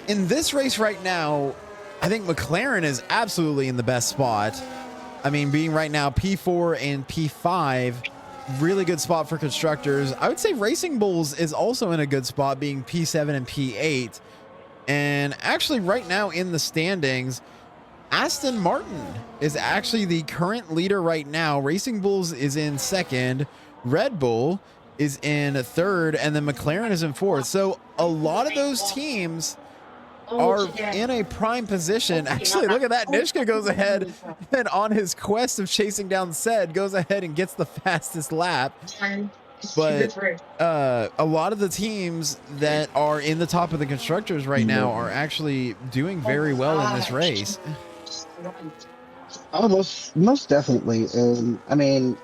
in this race right now, I think McLaren is absolutely in the best spot. I mean, being right now P4 and P5, really good spot for constructors. I would say Racing Bulls is also in a good spot, being P7 and P8. And actually right now in the standings, Aston Martin is actually the current leader right now. Racing Bulls is in second. Red Bull is in third. And then McLaren is in fourth. So a lot of those teams are in a prime position. Actually, look at that. Nishka goes ahead and on his quest of chasing down Sed, goes ahead and gets the fastest lap. But a lot of the teams that are in the top of the constructors right now are actually doing very well in this race. Oh, most definitely. And I mean,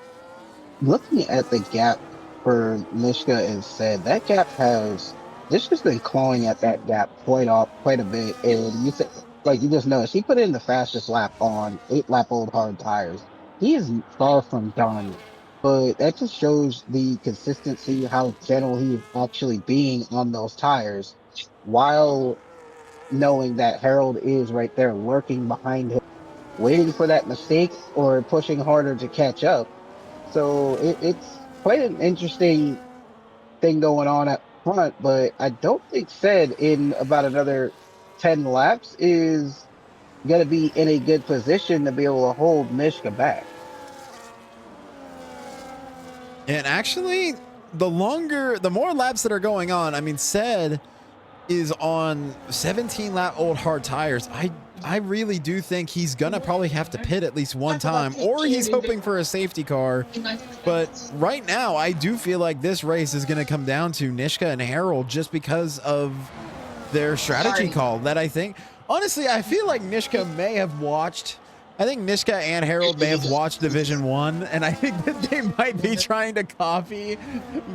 looking at the gap for Mishka and said that gap has Mishka's been clawing at that gap quite a bit. And you said, like you just noticed, he put in the fastest lap on 8 lap old hard tires. He is far from done, but that just shows the consistency, how gentle he is actually being on those tires, while knowing that Harold is right there lurking behind him, waiting for that mistake or pushing harder to catch up. So it's quite an interesting thing going on up front, but I don't think said in about another 10 laps is going to be in a good position to be able to hold Mishka back. And actually, the more laps that are going on, I mean, Sed is on 17 lap old hard tires. I really do think he's gonna probably have to pit at least one time, or he's hoping for a safety car. But right now, I do feel like this race is gonna come down to Nishka and Harold just because of their strategy call. That I think, honestly, I feel like Nishka may have watched. I think Nishka and Harold may have watched Division 1, and I think that they might be trying to copy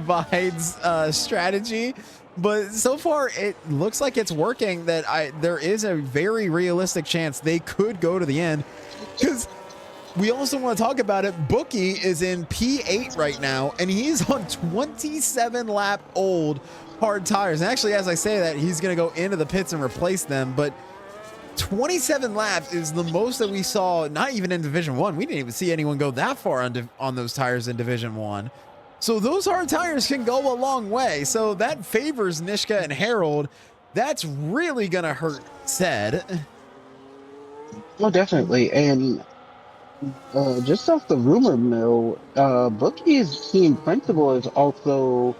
Vide's strategy. But so far, it looks like it's working, that there is a very realistic chance they could go to the end. Because we also want to talk about it. Bookie is in P8 right now, and he's on 27 lap old hard tires. And actually, as I say that, he's going to go into the pits and replace them. But 27 laps is the most that we saw, not even in Division 1. We didn't even see anyone go that far on those tires in Division 1. So those hard tires can go a long way. So that favors Nishka and Harold. That's really going to hurt Sed. Well, definitely. And just off the rumor mill, Bookie's team principal is also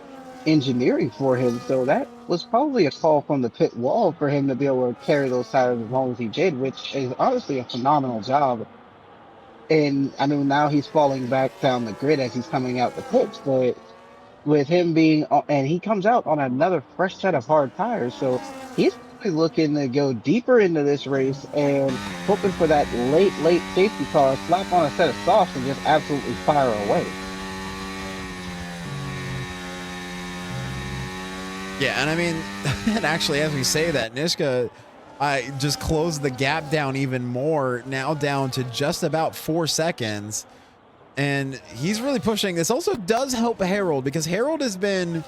engineering for him. So that was probably a call from the pit wall for him to be able to carry those tires as long as he did, which is honestly a phenomenal job. And I mean, now he's falling back down the grid as he's coming out the pits, but with him and he comes out on another fresh set of hard tires. So he's probably looking to go deeper into this race and hoping for that late safety car, slap on a set of softs and just absolutely fire away. Yeah, and I mean, and actually, as we say that, Nishka, I just closed the gap down even more, now down to just about 4 seconds. And he's really pushing. This also does help Harold, because Harold has been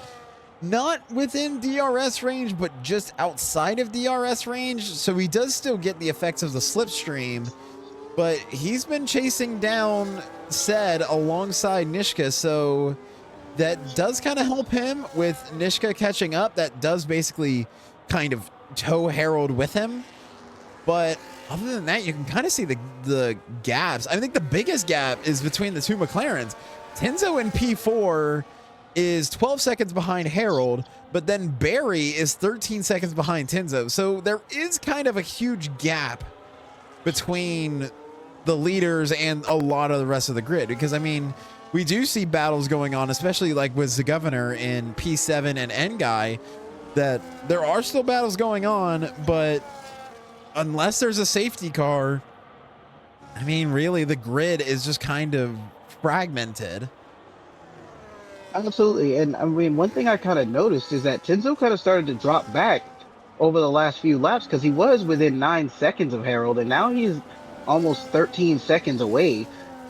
not within DRS range, but just outside of DRS range. So he does still get the effects of the slipstream, but he's been chasing down Said alongside Nishka. So that does kind of help him with Nishka catching up. That does basically kind of tow Harold with him. But other than that, you can kind of see the gaps. I think the biggest gap is between the two McLarens. Tenzo in P4 is 12 seconds behind Harold, but then Barry is 13 seconds behind Tenzo. So there is kind of a huge gap between the leaders and a lot of the rest of the grid. Because, I mean, we do see battles going on, especially like with the governor in P7 and N-Guy, that there are still battles going on, but unless there's a safety car, I mean, really, the grid is just kind of fragmented. Absolutely. And I mean, one thing I kind of noticed is that Tenzo kind of started to drop back over the last few laps because he was within 9 seconds of Harold, and now he's almost 13 seconds away.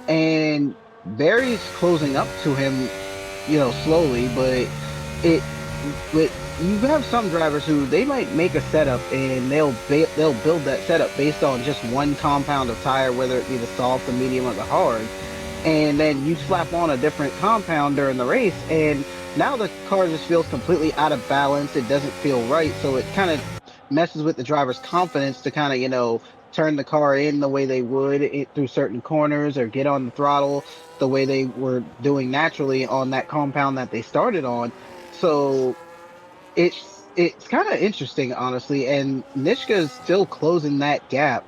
And Barry's closing up to him, slowly, but it, but you have some drivers who they might make a setup and they'll build that setup based on just one compound of tire, whether it be the soft, the medium, or the hard. And then you slap on a different compound during the race, and now the car just feels completely out of balance. It doesn't feel right, so it kind of messes with the driver's confidence to kind of, turn the car in the way they would through certain corners, or get on the throttle the way they were doing naturally on that compound that they started on. So it's kind of interesting, honestly, and Nishka is still closing that gap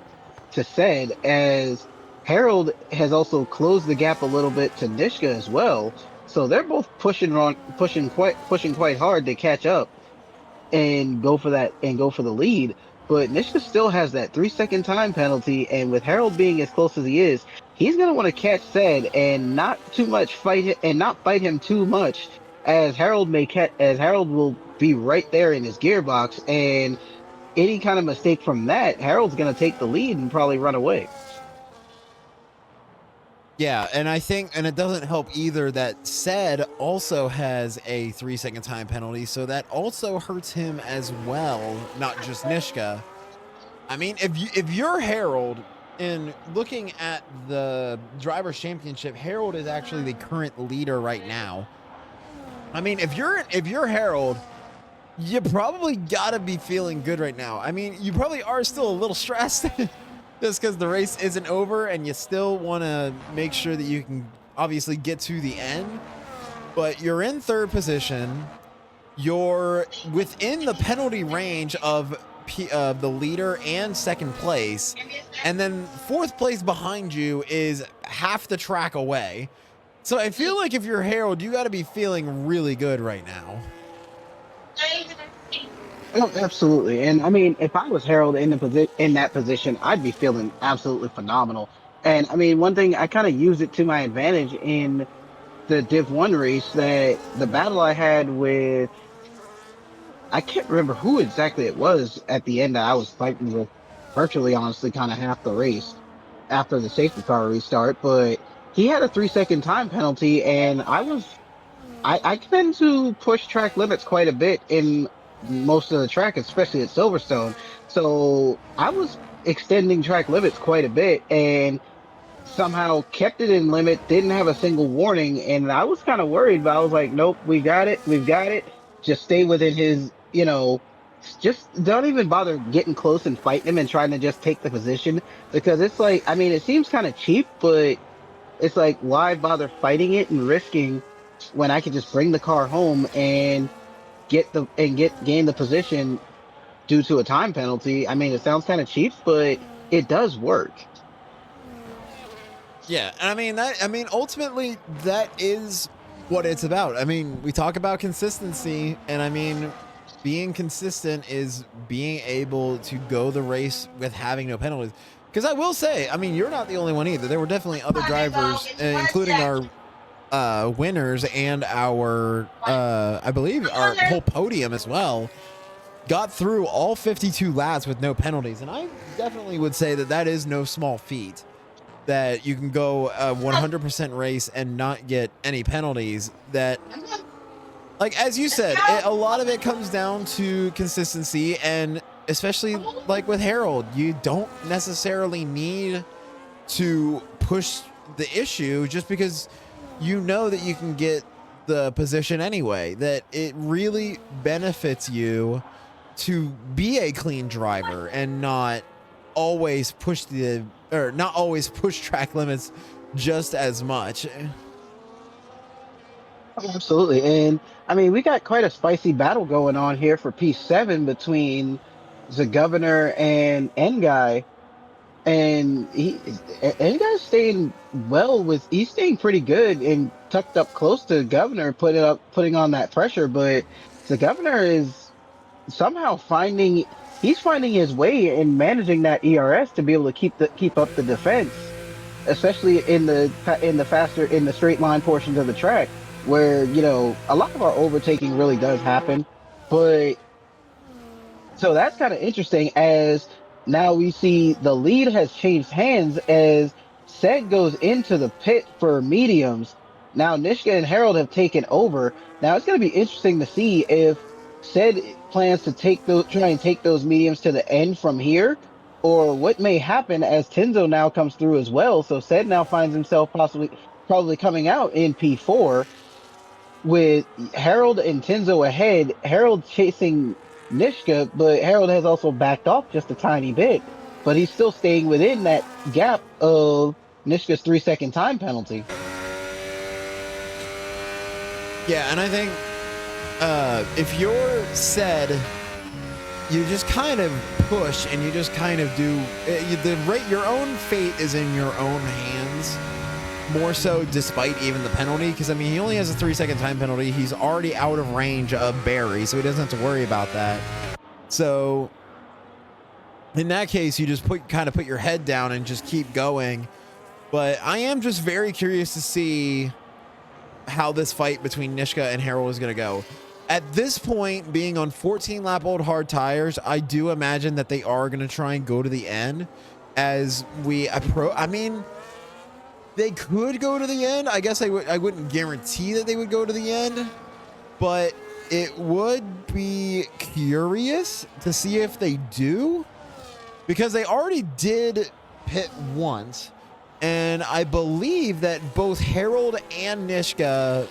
to Said, as Harold has also closed the gap a little bit to Nishka as well. So they're both pushing quite hard to catch up and go for the lead. But Nishka still has that 3 second time penalty, and with Harold being as close as he is, he's gonna want to catch Said and not too much fight it and not fight him too much, as Harold will be right there in his gearbox, and any kind of mistake from that, Harold's gonna take the lead and probably run away. Yeah, and I think, and it doesn't help either that Said also has a 3 second time penalty, so that also hurts him as well, not just Nishka. I mean, if you're Harold, and looking at the Drivers' Championship, Harold is actually the current leader right now. I mean, if you're Harold, you probably gotta be feeling good right now. I mean, you probably are still a little stressed. Just because the race isn't over and you still want to make sure that you can obviously get to the end. But you're in third position. You're within the penalty range of the leader and second place. And then fourth place behind you is half the track away. So I feel like if you're Harold, you got to be feeling really good right now. Oh, absolutely. And I mean, if I was Harold in that position, I'd be feeling absolutely phenomenal. And I mean, one thing I kind of used it to my advantage in the Div 1 race, that the battle I had with, I can't remember who exactly it was at the end that I was fighting with virtually, honestly, kind of half the race after the safety car restart, but he had a 3 second time penalty, and I tend to push track limits quite a bit in most of the track, especially at Silverstone. So I was extending track limits quite a bit, and somehow kept it in limit, didn't have a single warning. And I was kind of worried, but I was like, nope, we got it. We've got it. Just stay within his, just don't even bother getting close and fighting him and trying to just take the position, because it's like, I mean, it seems kind of cheap, but it's like, why bother fighting it and risking when I could just bring the car home and gain the position due to a time penalty? I mean, it sounds kind of cheap, but it does work. Yeah, and I mean ultimately that is what it's about. I mean, we talk about consistency, and I mean, being consistent is being able to go the race with having no penalties. Because I will say, I mean, you're not the only one either. There were definitely other drivers, including our winners and our I believe our whole podium as well, got through all 52 laps with no penalties. And I definitely would say that that is no small feat, that you can go a 100% race and not get any penalties. That, like as you said, a lot of it comes down to consistency, and especially like with Harold, you don't necessarily need to push the issue just because you know that you can get the position anyway, that it really benefits you to be a clean driver and not always push not always push track limits just as much. Absolutely. And I mean, we got quite a spicy battle going on here for P7 between the governor and N guy. And N guy's staying well with, he's staying pretty good and tucked up close to the governor, putting on that pressure. But the governor is somehow he's finding his way in managing that ERS to be able to keep up the defense, especially in the straight line portions of the track where, a lot of our overtaking really does happen. But so that's kind of interesting, as now we see the lead has changed hands as Sed goes into the pit for mediums. Now Nishka and Harold have taken over. Now it's going to be interesting to see if Sed plans to try and take those mediums to the end from here, or what may happen as Tenzo now comes through as well. So Sed now finds himself probably coming out in P4 with Harold and Tenzo ahead. Harold chasing Nishka, but Harold has also backed off just a tiny bit, but he's still staying within that gap of Nishka's 3-second time penalty. Yeah, and I think if you're Said, you just kind of push and you just kind of do your own fate is in your own hands. More so, despite even the penalty, because I mean, he only has a 3-second time penalty. He's already out of range of Barry, so he doesn't have to worry about that. So, in that case, you just kind of put your head down and just keep going. But I am just very curious to see how this fight between Nishka and Harold is going to go. At this point, being on 14-lap-old hard tires, I do imagine that they are going to try and go to the end as we approach. I mean, they could go to the end. I guess I wouldn't guarantee that they would go to the end, but it would be curious to see if they do, because they already did pit once, and I believe that both Harold, Nishka,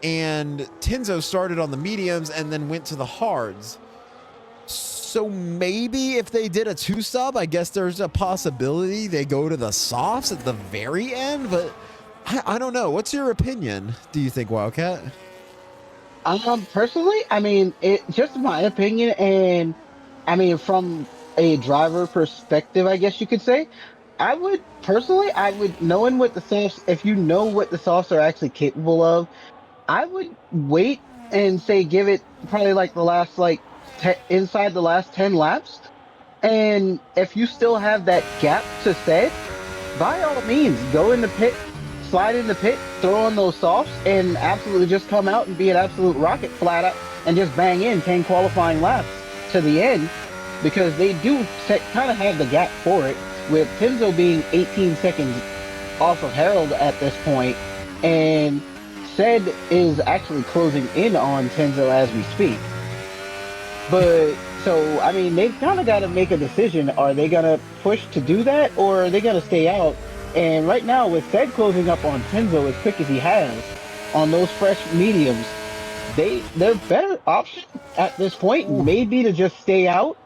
and Tenzo started on the mediums and then went to the hards. So maybe if they did a 2-stop, I guess there's a possibility they go to the softs at the very end, but I don't know. What's your opinion, do you think, Wildcat? Personally, I mean, just my opinion, and I mean, from a driver perspective, I guess you could say, I would knowing what the softs, if you know what the softs are actually capable of, I would wait and say give it probably like the last inside the last 10 laps. And if you still have that gap to set, by all means, go in the pit, slide in the pit, throw on those softs, and absolutely just come out and be an absolute rocket flat out and just bang in 10 qualifying laps to the end, because they do kind of have the gap for it, with Tenzo being 18 seconds off of Harold at this point, and Sed is actually closing in on Tenzo as we speak. But so, I mean, they've kind of got to make a decision. Are they going to push to do that, or are they going to stay out? And right now, with Sed closing up on Tenzo as quick as he has on those fresh mediums, their better option at this point may be to just stay out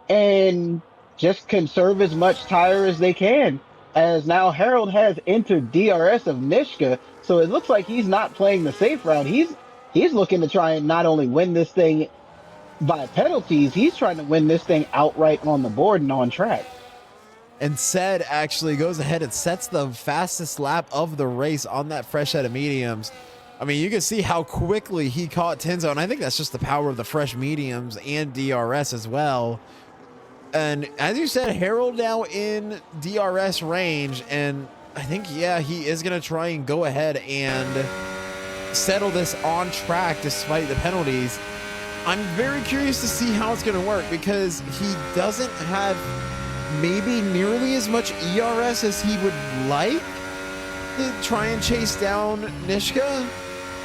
and just conserve as much tire as they can, as now Harold has entered DRS of Nishka, so it looks like he's not playing the safe route. He's looking to try and not only win this thing by penalties, he's trying to win this thing outright on the board and on track. And Sed actually goes ahead and sets the fastest lap of the race on that fresh set of mediums. I mean, you can see how quickly he caught Tenzo, and I think that's just the power of the fresh mediums and DRS as well. And as you said, Harold now in DRS range, and I think, yeah, he is going to try and go ahead and settle this on track despite the penalties. I'm very curious to see how it's going to work, because he doesn't have maybe nearly as much ERS as he would like to try and chase down Nishka.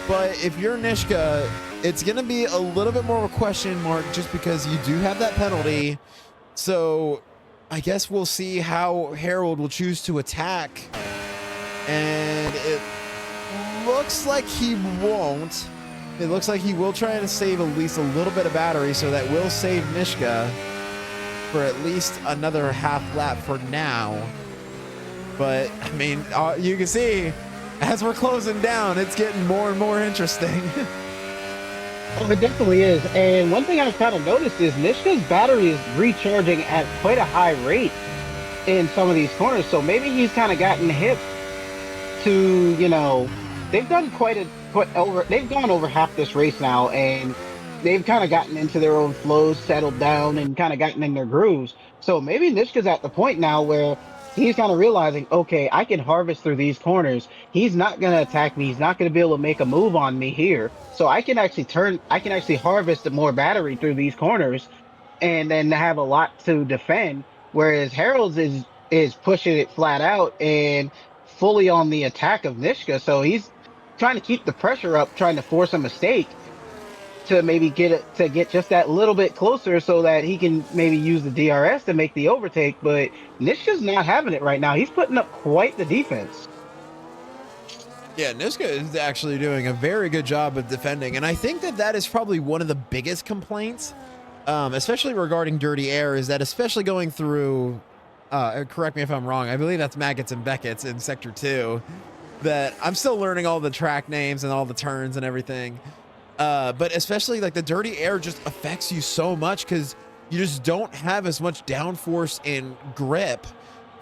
But if you're Nishka, it's going to be a little bit more of a question mark just because you do have that penalty. So I guess we'll see how Harold will choose to attack. And it looks like he won't. It looks like he will try to save at least a little bit of battery, so that will save Nishka for at least another half lap for now. But I mean, you can see as we're closing down, it's getting more and more interesting. Oh, it definitely is. And one thing I've kind of noticed is Nishka's battery is recharging at quite a high rate in some of these corners. So maybe he's kind of gotten hip to, you know, they've done they've gone over half this race now, and they've kind of gotten into their own flows, settled down, and kind of gotten in their grooves. So maybe Nishka's at the point now where he's kind of realizing, okay, I can harvest through these corners. He's not going to attack me. He's not going to be able to make a move on me here. So I can actually harvest more battery through these corners and then have a lot to defend. Whereas Harold's is pushing it flat out and fully on the attack of Nishka. So he's trying to keep the pressure up, trying to force a mistake to maybe get just that little bit closer so that he can maybe use the DRS to make the overtake. But Nishka's not having it right now. He's putting up quite the defense. Yeah, Nishka is actually doing a very good job of defending. And I think that that is probably one of the biggest complaints, especially regarding Dirty Air, is that especially going through, correct me if I'm wrong, I believe that's Maggots and Beckett's in Sector 2, that I'm still learning all the track names and all the turns and everything. But especially like the Dirty Air just affects you so much because you just don't have as much downforce and grip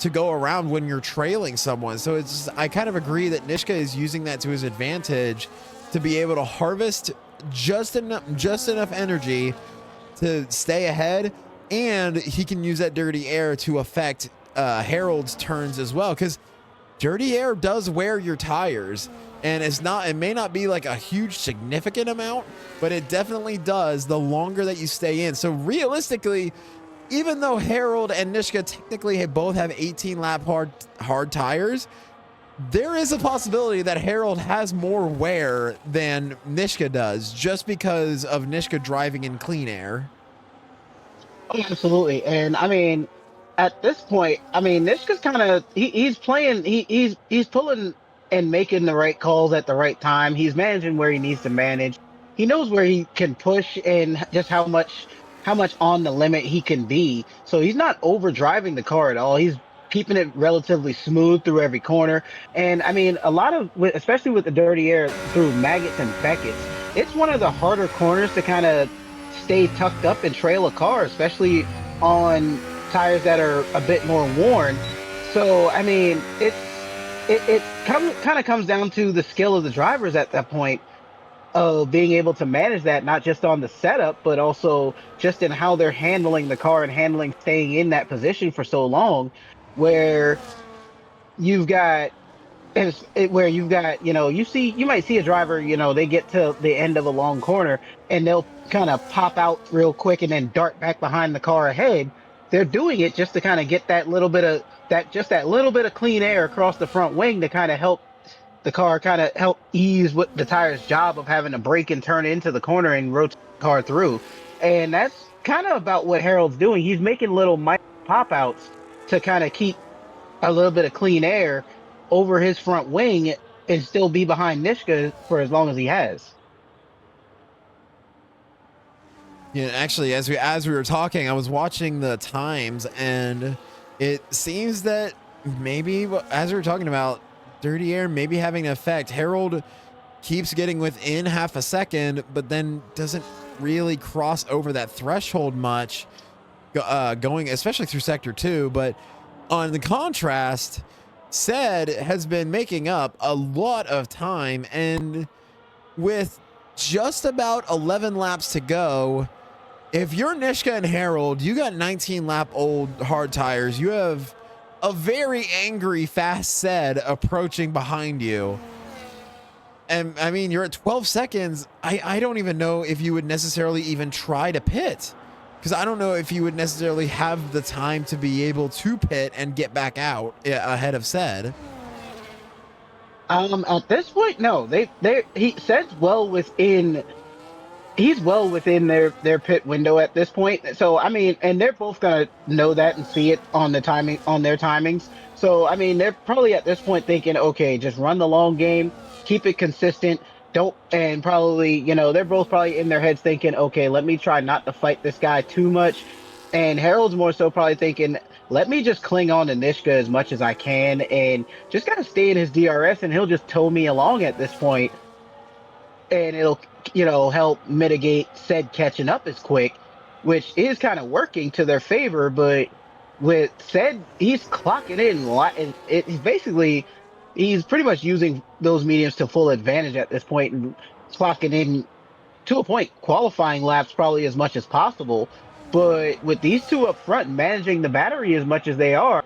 to go around when you're trailing someone. So it's just, I kind of agree that Nishka is using that to his advantage to be able to harvest just enough energy to stay ahead, and he can use that Dirty Air to affect Harold's turns as well, because Dirty Air does wear your tires, and it may not be like a huge significant amount, but it definitely does the longer that you stay in. So realistically, even though Harold and Nishka technically both have 18 lap hard tires, there is a possibility that Harold has more wear than Nishka does just because of Nishka driving in clean air. Oh, absolutely. And I mean, at this point, I mean, Nishka's kind of he's playing he's pulling and making the right calls at the right time. He's managing where he needs to manage. He knows where he can push and just how much on the limit he can be. So he's not overdriving the car at all. He's keeping it relatively smooth through every corner. And I mean, especially with the Dirty Air through Maggots and Beckett's, it's one of the harder corners to kind of stay tucked up and trail a car, especially on tires that are a bit more worn. So I mean, it kind of comes down to the skill of the drivers at that point of being able to manage that, not just on the setup, but also just in how they're handling the car and handling staying in that position for so long, where you've got where you've got, you might see a driver, they get to the end of a long corner and they'll kind of pop out real quick and then dart back behind the car ahead. They're doing it just to kind of get that little bit of clean air across the front wing to kind of help the car kind of help ease what the tire's job of having to brake and turn into the corner and rotate the car through. And that's kind of about what Harold's doing. He's making little micro pop outs to kind of keep a little bit of clean air over his front wing and still be behind Nishka for as long as he has. Yeah, actually, as we were talking, I was watching the times, and it seems that maybe as we were talking about Dirty Air maybe having an effect. Harold keeps getting within half a second, but then doesn't really cross over that threshold much, going especially through Sector 2. But on the contrast, Said has been making up a lot of time, and with just about 11 laps to go, if you're Nishka and Harold, you got 19 lap old hard tires. You have a very angry fast Said approaching behind you. And I mean, you're at 12 seconds. I don't even know if you would necessarily even try to pit, because I don't know if you would necessarily have the time to be able to pit and get back out ahead of Said. At this point, no, he says well within he's well within their pit window at this point. So I mean, and they're both gonna know that and see it on the timing on their timings. So I mean, they're probably at this point thinking, okay, just run the long game, keep it consistent. Don't and probably they're both probably in their heads thinking, okay, let me try not to fight this guy too much. And Harold's more so probably thinking, let me just cling on to Nishka as much as I can and just gotta stay in his DRS and he'll just tow me along at this point and it'll help mitigate said catching up as quick, which is kind of working to their favor. But with said, he's clocking in, and he's basically he's pretty much using those mediums to full advantage at this point and clocking in to a point, qualifying laps probably as much as possible. But with these two up front managing the battery as much as they are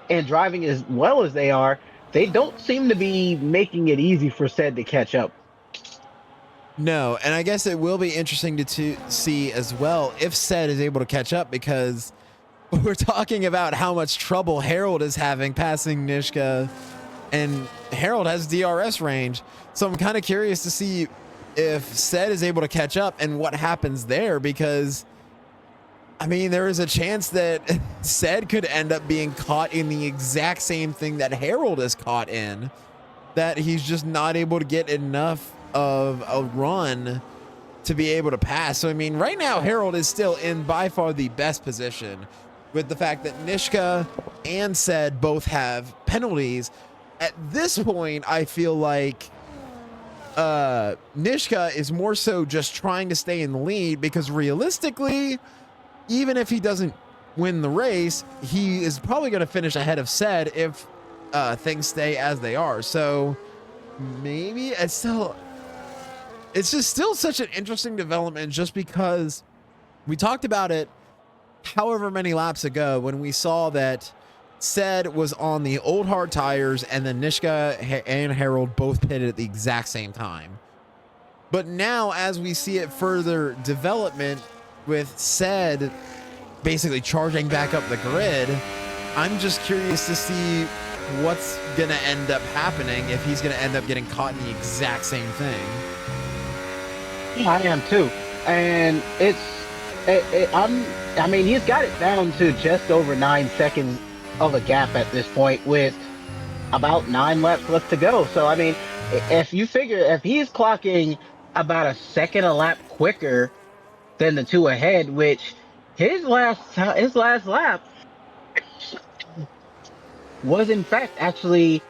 and driving as well as they are, they don't seem to be making it easy for said to catch up. No, and I guess it will be interesting to see as well if Sed is able to catch up, because we're talking about how much trouble Harold is having passing Nishka, and Harold has DRS range. So I'm kind of curious to see if Sed is able to catch up and what happens there, because I mean, there is a chance that Sed could end up being caught in the exact same thing that Harold is caught in, that he's just not able to get enough of a run to be able to pass. So I mean, right now Harold is still in by far the best position, with the fact that Nishka and Sed both have penalties. At this point, I feel like Nishka is more so just trying to stay in the lead, because realistically, even if he doesn't win the race, he is probably going to finish ahead of Sed if things stay as they are. So maybe it's just still such an interesting development, just because we talked about it however many laps ago when we saw that Sed was on the old hard tires and then Nishka and Harold both pitted at the exact same time. But now, as we see it further development with Sed basically charging back up the grid, I'm just curious to see what's going to end up happening, if he's going to end up getting caught in the exact same thing. I am too, and I mean, he's got it down to just over 9 seconds of a gap at this point, with about 9 laps left to go. So I mean, if you figure if he's clocking about a second a lap quicker than the two ahead, which his last lap was in fact actually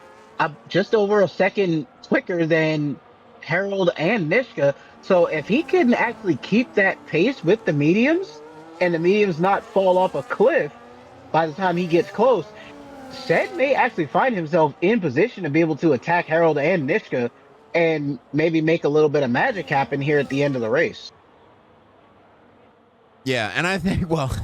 just over a second quicker than Harold and Nishka. So if he can actually keep that pace with the mediums and the mediums not fall off a cliff by the time he gets close, Sed may actually find himself in position to be able to attack Harold and Nishka and maybe make a little bit of magic happen here at the end of the race. Yeah, and I think, well,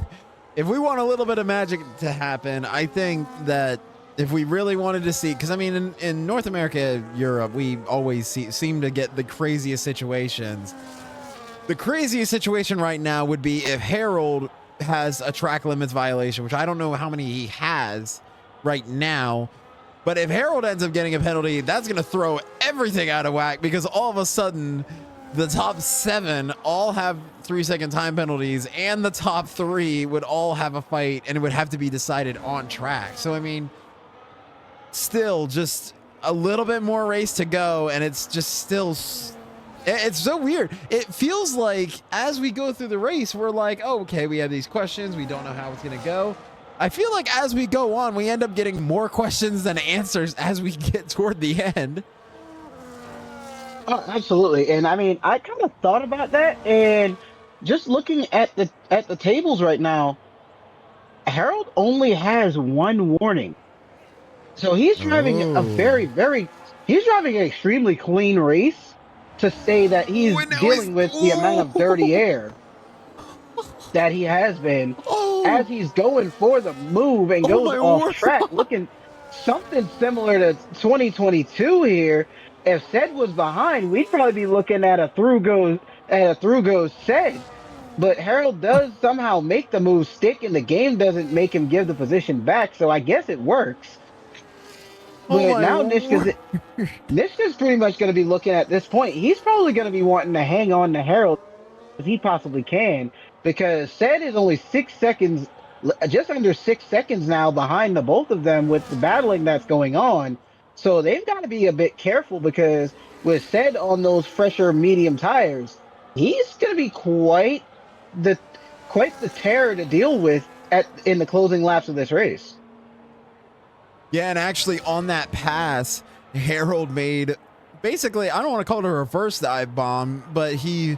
if we want a little bit of magic to happen, I think that if we really wanted to see, because I mean, in North America, Europe, we always seem to get the craziest situations. The craziest situation right now would be if Harold has a track limits violation, which I don't know how many he has right now. But if Harold ends up getting a penalty, that's going to throw everything out of whack, because all of a sudden the top 7 all have 3-second time penalties, and the top 3 would all have a fight, and it would have to be decided on track. So, I mean, still just a little bit more race to go, and it's just still, it's so weird. It feels like as we go through the race, we're like, oh, okay, we have these questions, we don't know how it's going to go. I feel like as we go on, we end up getting more questions than answers as we get toward the end. Oh, absolutely. And I mean, I kind of thought about that, and just looking at the tables right now, Harold only has one warning. So he's driving a Oh. he's driving an extremely clean race to say that he's Now dealing with the amount of dirty air that he has been Oh, as he's going for the move and oh goes my off word. track, looking something similar to 2022 here. If Sed was behind, we'd probably be looking at a through goes Sed. But Harold does somehow make the move stick, and the game doesn't make him give the position back. So I guess it works. Oh But my now word. Nishka's pretty much going to be looking at this point. He's probably going to be wanting to hang on to Harold as he possibly can because Said is only 6 seconds, just under 6 seconds now behind the both of them with the battling that's going on. So they've got to be a bit careful because with Said on those fresher medium tires, he's going to be the quite the terror to deal with in the closing laps of this race. Yeah, and actually on that pass, Harold made basically, I don't want to call it a reverse dive bomb, but he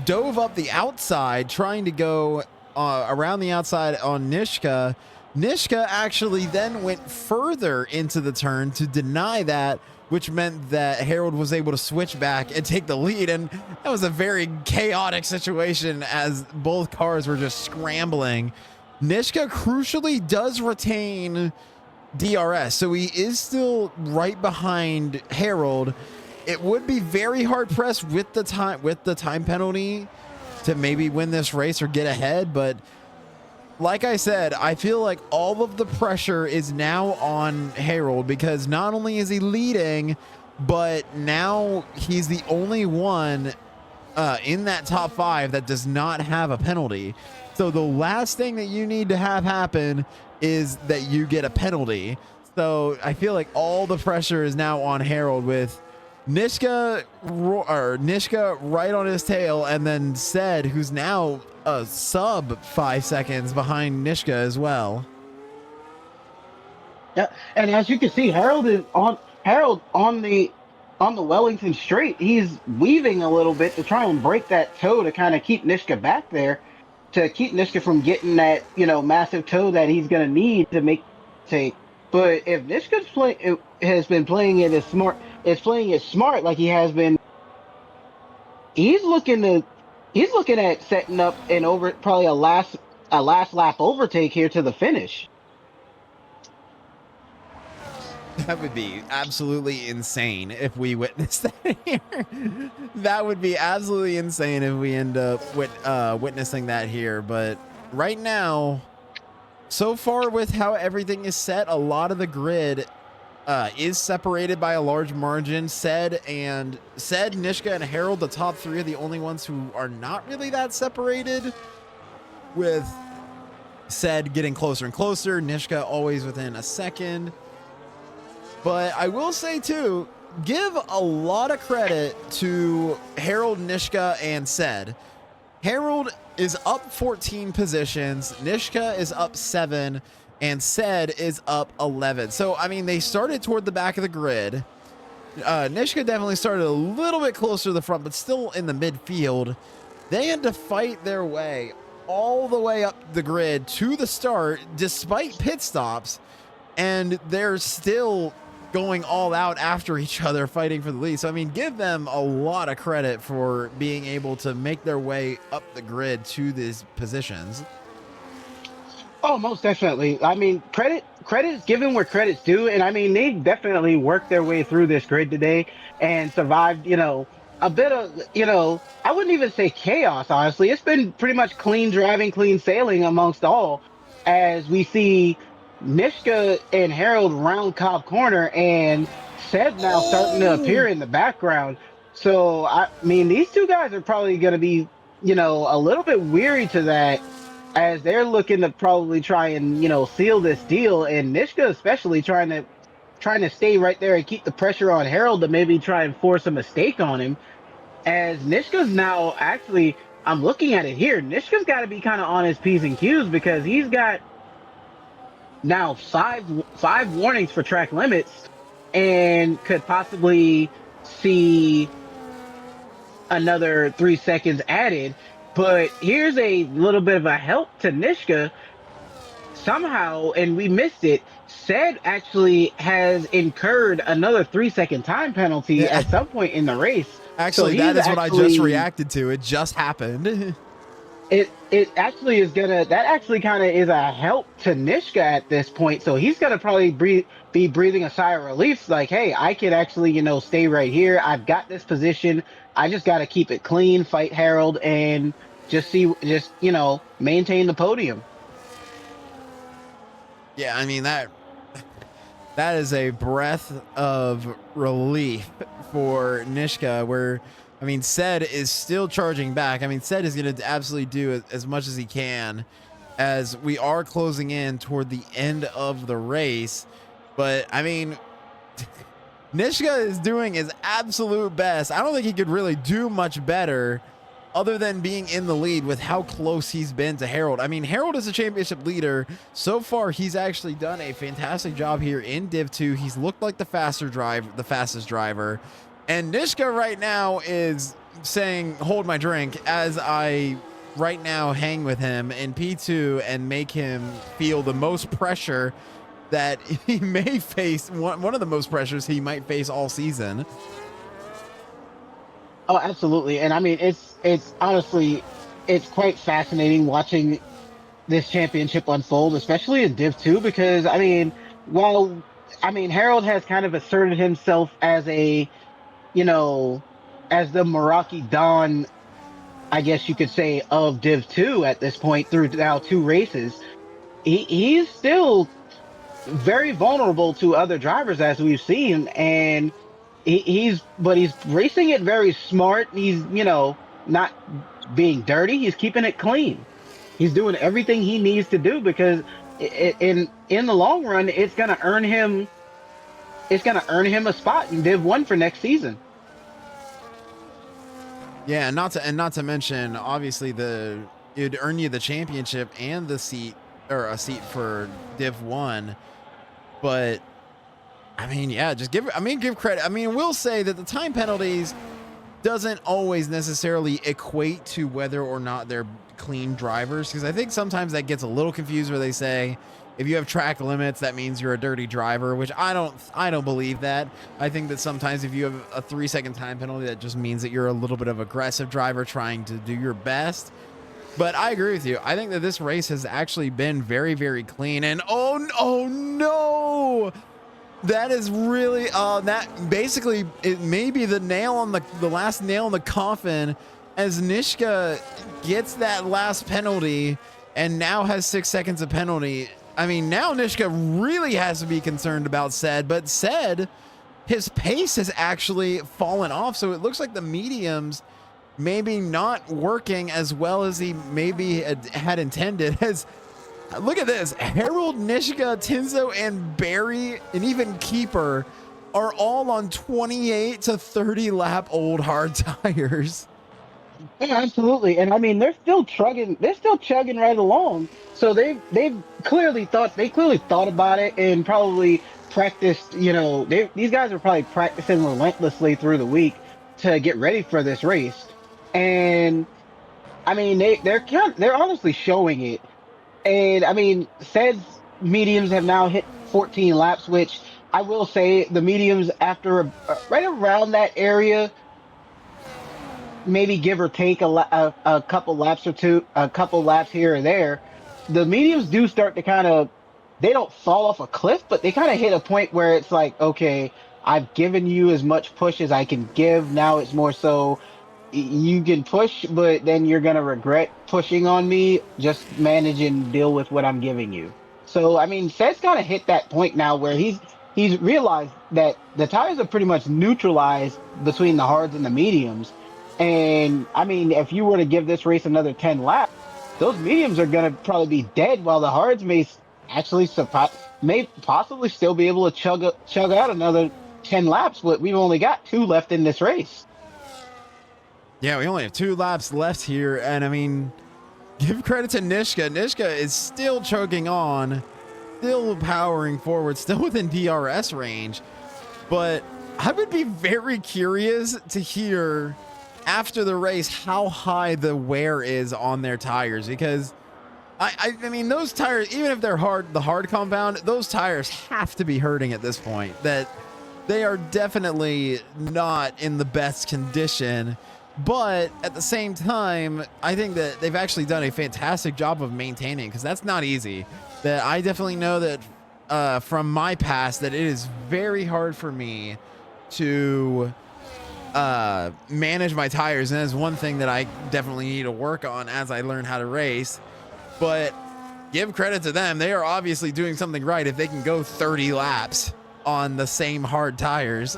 dove up the outside trying to go around the outside on Nishka. Nishka actually then went further into the turn to deny that, which meant that Harold was able to switch back and take the lead. And that was a very chaotic situation as both cars were just scrambling. Nishka crucially does retain DRS, so he is still right behind Harold. It would be very hard pressed with the time penalty to maybe win this race or get ahead, but like I said, I feel like all of the pressure is now on Harold because not only is he leading, but now he's the only one in that top 5 that does not have a penalty. So the last thing that you need to have happen is that you get a penalty. So I feel like all the pressure is now on Harold with Nishka right on his tail, and then Said, who's now a sub 5 seconds behind Nishka as well. Yeah, and as you can see, Harold on the Wellington straight. He's weaving a little bit to try and break that toe to kind of keep Nishka back there, to keep Nishka from getting that massive toe that he's gonna need to make take. But if has been playing it as smart, like he has been, he's looking to he's looking at setting up an over probably a last lap overtake here to the finish. That would be absolutely insane if we witnessed that here. That would be absolutely insane if we end up witnessing that here. But right now, so far with how everything is set, a lot of the grid is separated by a large margin. Said, Nishka, and Harold, the top 3 are the only ones who are not really that separated, with Said getting closer and closer, Nishka always within a second. But I will say, too, give a lot of credit to Harold, Nishka, and Said. Harold is up 14 positions, Nishka is up 7, and Said is up 11. So, I mean, they started toward the back of the grid. Nishka definitely started a little bit closer to the front, but still in the midfield. They had to fight their way all the way up the grid to the start, despite pit stops, and they're still going all out after each other, fighting for the lead. So, I mean, give them a lot of credit for being able to make their way up the grid to these positions. Oh, most definitely. I mean, credit's given where credit's due, and I mean they definitely worked their way through this grid today and survived. A bit of I wouldn't even say chaos. Honestly, it's been pretty much clean driving, clean sailing amongst all, as we see Nishka and Harold round Cobb Corner, and Seb now starting to appear in the background. So I mean, these two guys are probably going to be a little bit weary to that, as they're looking to probably try and seal this deal, and Nishka especially trying to stay right there and keep the pressure on Harold to maybe try and force a mistake on him. As Nishka's now actually, I'm looking at it here, Nishka's got to be kind of on his P's and Q's because he's got now five warnings for track limits and could possibly see another 3 seconds added. But here's a little bit of a help to Nishka somehow, and we missed it. Said actually has incurred another 3 second time penalty Yeah. at some point in the race. So Actually, he's that is what I just actually reacted to. It just happened. it actually is gonna that actually kind of is a help to Nishka at this point. So he's gonna probably be breathing a sigh of relief, like, hey, I can actually stay right here. I've got this position. I just got to keep it clean, fight Harold, and just maintain the podium. Yeah, I mean, that that is a breath of relief for Nishka, where, I mean, Sed is still charging back. I mean, Sed is going to absolutely do as much as he can as we are closing in toward the end of the race. But, I mean, Nishka is doing his absolute best. I don't think he could really do much better other than being in the lead with how close he's been to Harold. I mean, Harold is a championship leader. So far, he's actually done a fantastic job here in Div 2. He's looked like the fastest driver. And Nishka right now is saying, hold my drink, as I right now hang with him in P2 and make him feel the most pressure that he may face, one of the most pressures he might face all season. Oh, absolutely. And I mean, it's honestly, it's quite fascinating watching this championship unfold, especially in Div 2, because I mean, while I mean, Harold has kind of asserted himself as a, you know, as the Meraki Don, I guess you could say, of Div 2 at this point through now 2 races. He's still very vulnerable to other drivers, as we've seen, and he's racing it very smart. He's, not being dirty. He's keeping it clean. He's doing everything he needs to do because in the long run, it's gonna earn him a spot in Div 1 for next season. Yeah, not to mention, obviously, it'd earn you the championship and the seat, or a seat for Div 1. But I mean, yeah, give credit. I mean, we'll say that the time penalties doesn't always necessarily equate to whether or not they're clean drivers, because I think sometimes that gets a little confused where they say if you have track limits, that means you're a dirty driver, which I don't believe that. I think that sometimes if you have a 3-second time penalty, that just means that you're a little bit of aggressive driver trying to do your best. But I agree with you. I think that this race has actually been very, very clean. And oh no, that is really that basically it may be the nail on the last nail in the coffin, as Nishka gets that last penalty and now has 6 seconds of penalty. I mean, now Nishka really has to be concerned about Sed, but Sed, his pace has actually fallen off. So it looks like the mediums maybe not working as well as he maybe had intended. As look at this, Harold, Nishka, Tinzo, and Barry, and even Keeper are all on 28 to 30 lap old hard tires. Yeah, absolutely. And I mean, they're still chugging right along. So they've clearly thought about it and probably practiced, these guys are probably practicing relentlessly through the week to get ready for this race. And I mean, they're honestly showing it. And I mean, Sed's mediums have now hit 14 laps, which I will say the mediums after right around that area, maybe give or take a couple laps or two, a couple laps here or there, the mediums do start to they don't fall off a cliff, but they kind of hit a point where it's like, okay, I've given you as much push as I can give. Now it's more so you can push, but then you're going to regret pushing on me. Just manage and deal with what I'm giving you. So, I mean, Seth's kind of hit that point now where he's realized that the tires are pretty much neutralized between the hards and the mediums. And I mean, if you were to give this race another 10 laps, those mediums are going to probably be dead, while the hards may possibly still be able to chug out another 10 laps, but we've only got 2 left in this race. Yeah, we only have 2 laps left here, and I mean, give credit to Nishka. Nishka is still chugging on, still powering forward, still within DRS range. But I would be very curious to hear after the race how high the wear is on their tires, because I mean, those tires, even if they're the hard compound, those tires have to be hurting at this point. That they are definitely not in the best condition. But at the same time, I think that they've actually done a fantastic job of maintaining, because that's not easy. That I definitely know that from my past, that it is very hard for me to manage my tires, and that's one thing that I definitely need to work on as I learn how to race. But give credit to them, they are obviously doing something right if they can go 30 laps. on the same hard tires.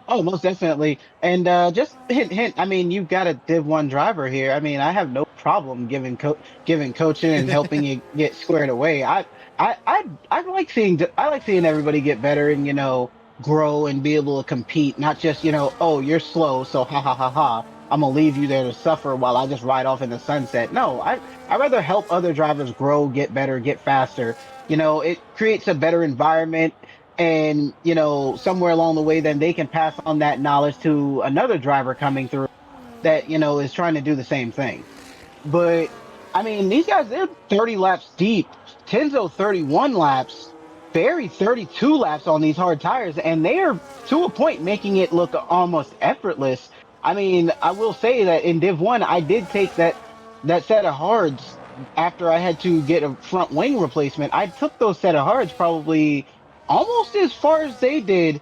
Oh, most definitely. And just hint, hint. I mean, you've got a Div 1 driver here. I mean, I have no problem giving coaching and helping you get squared away. I like seeing everybody get better and grow and be able to compete. Not just oh, you're slow, so ha ha ha ha. I'm gonna leave you there to suffer while I just ride off in the sunset. No, I rather help other drivers grow, get better, get faster. It creates a better environment, and somewhere along the way then they can pass on that knowledge to another driver coming through that is trying to do the same thing. But I mean, these guys, they're 30 laps deep. Tenzo 31 laps, Barry 32 laps on these hard tires, and they are to a point making it look almost effortless. I mean, I will say that in Div 1 I did take that set of hards after I had to get a front wing replacement. I took those set of hards probably almost as far as they did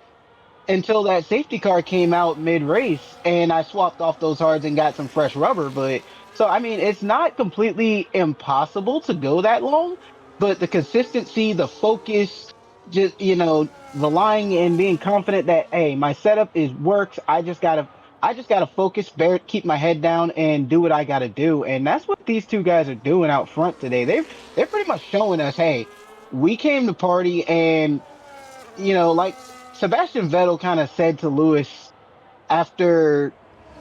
until that safety car came out mid race, and I swapped off those hards and got some fresh rubber. But so, I mean, it's not completely impossible to go that long, but the consistency, the focus, just, relying and being confident that, hey, my setup is works. I just gotta focus, keep my head down and do what I gotta do. And that's what these two guys are doing out front today. They're pretty much showing us, hey, we came to party. And like Sebastian Vettel kind of said to Lewis after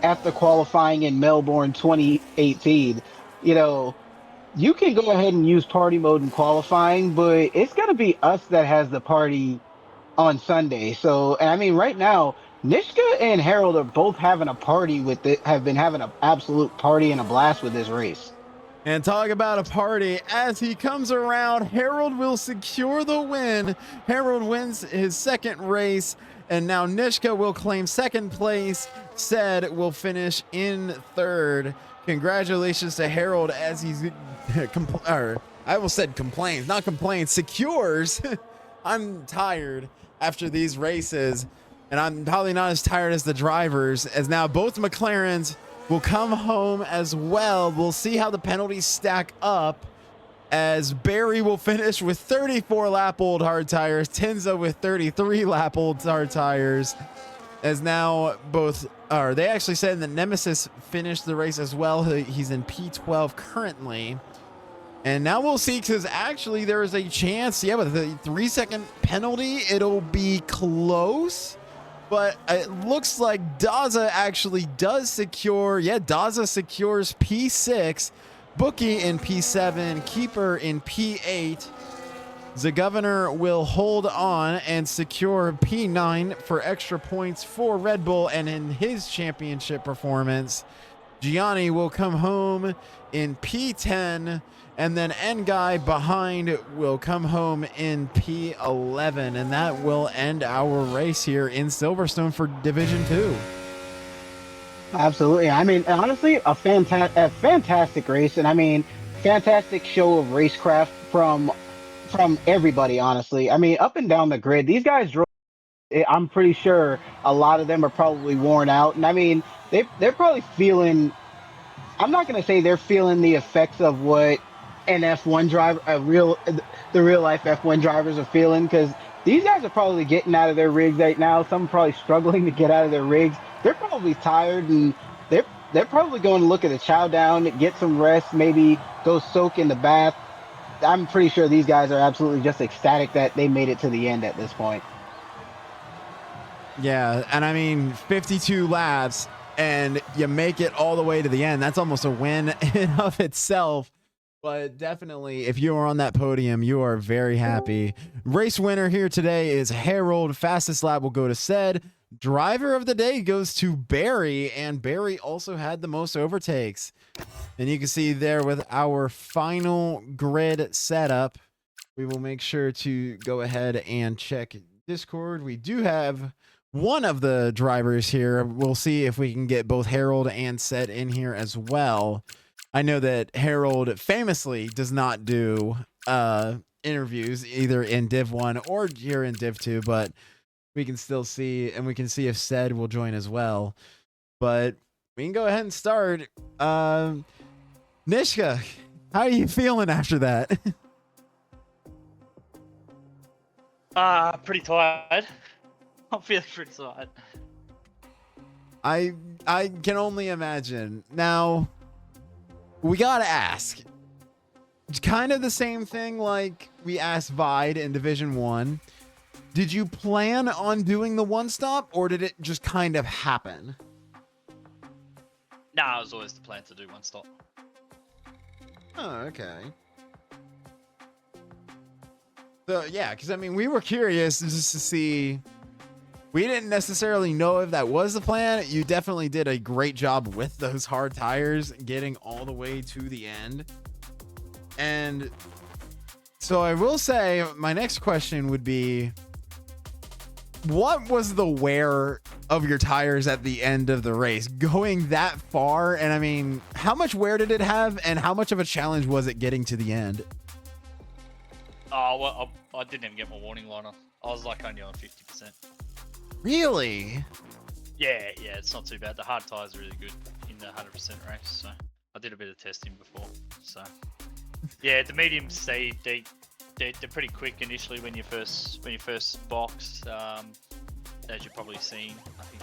qualifying in Melbourne 2018, you know, you can go ahead and use party mode in qualifying, but it's gonna be us that has the party on Sunday. So, and I mean, right now, Nishka and Harold are both having a party with it, have been having an absolute party and a blast with this race. And talk about a party. As he comes around, Harold will secure the win. Harold wins his second race, and now Nishka will claim second place. Said will finish in third. Congratulations to Harold as he's I almost said complains, not complains, secures. I'm tired after these races, and I'm probably not as tired as the drivers, as now both McLarens will come home as well. We'll see how the penalties stack up, as Barry will finish with 34 lap old hard tires, Tenzo with 33 lap old hard tires, as now both are, they actually said that Nemesis finished the race as well. He's in P12 currently. And now we'll see, because actually there is a chance, yeah, with the 3-second penalty, it'll be close. But it looks like Daza actually does secure. Yeah, Daza secures P6, Bookie in P7, Keeper in P8. The Governor will hold on and secure P9 for extra points for Red Bull and in his championship performance. Gianni will come home in P10. And then N-Guy behind will come home in P11. And that will end our race here in Silverstone for Division 2. Absolutely. I mean, honestly, a fantastic race. And I mean, fantastic show of racecraft from everybody, honestly. I mean, up and down the grid, these guys drove. I'm pretty sure a lot of them are probably worn out. And I mean, they're probably feeling, I'm not going to say they're feeling the effects of what an F1 driver, the real life F1 drivers are feeling, because these guys are probably getting out of their rigs right now. Some are probably struggling to get out of their rigs. They're probably tired, and they're probably going to look at a chow down, get some rest, maybe go soak in the bath. I'm pretty sure these guys are absolutely just ecstatic that they made it to the end at this point. Yeah, and I mean, 52 laps, and you make it all the way to the end. That's almost a win in of itself. But definitely, if you are on that podium, you are very happy. Race winner here today is Harold. Fastest lap will go to Sed. Driver of the day goes to Barry, and Barry also had the most overtakes. And you can see there with our final grid setup, we will make sure to go ahead and check Discord. We do have one of the drivers here. We'll see if we can get both Harold and Sed in here as well. I know that Harold famously does not do interviews either in Div 1 or here in Div 2, but we can still see, and we can see if Sed will join as well. But we can go ahead and start. Nishka, how are you feeling after that? Pretty tired. I'm feeling pretty tired. I can only imagine. Now, we gotta ask. It's kind of the same thing like we asked Vide in Division 1. Did you plan on doing the one stop, or did it just kind of happen? Nah, it was always the plan to do one stop. Oh, okay. So, yeah, because, I mean, we were curious just to see. We didn't necessarily know if that was the plan. You definitely did a great job with those hard tires, getting all the way to the end. And so I will say, my next question would be, what was the wear of your tires at the end of the race? Going that far, and I mean, how much wear did it have, and how much of a challenge was it getting to the end? Oh, well, I didn't even get my warning light on. I was like only on 50%. Really? Yeah, it's not too bad. The hard tires are really good in the 100% race, so I did a bit of testing before. So yeah, the mediums they're pretty quick initially when you first box. As you've probably seen, I think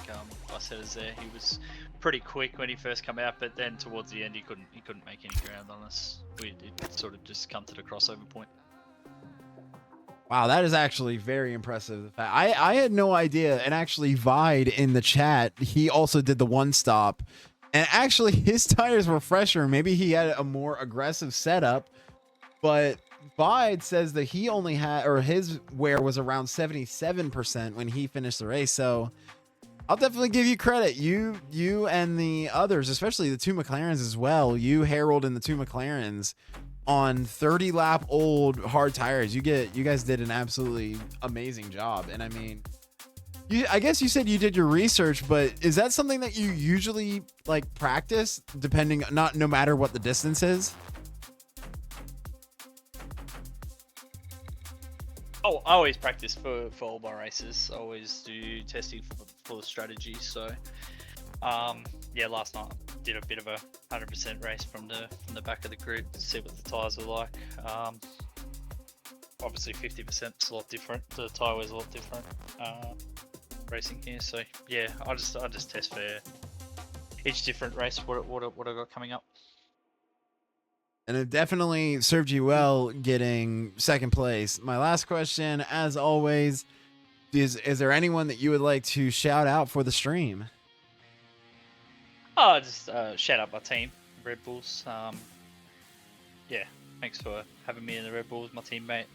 I said is there. He was pretty quick when he first came out, but then towards the end he couldn't make any ground on us. It sort of just come to the crossover point. Wow, that is actually very impressive. I had no idea, and actually Vide in the chat, he also did the one stop, and actually his tires were fresher. Maybe he had a more aggressive setup, but Vide says that he only had, or his wear was around 77% when he finished the race. So I'll definitely give you credit. You and the others, especially the two McLarens as well. You, Harold, and the two McLarens on 30 lap old hard tires. You guys did an absolutely amazing job. And I mean, I guess you said you did your research, but is that something that you usually like practice depending, no matter what the distance is? Oh, I always practice for all my races. I always do testing for the strategy. So, yeah, last night I did a bit of a 100% race from the back of the grid to see what the tires were like. Obviously 50% is a lot different. The tire was a lot different racing here. So yeah, I just test for each different race what I got coming up. And it definitely served you well getting second place. My last question, as always, is there anyone that you would like to shout out for the stream? Oh, just shout out my team, Red Bulls. Yeah, thanks for having me in the Red Bulls, my teammate,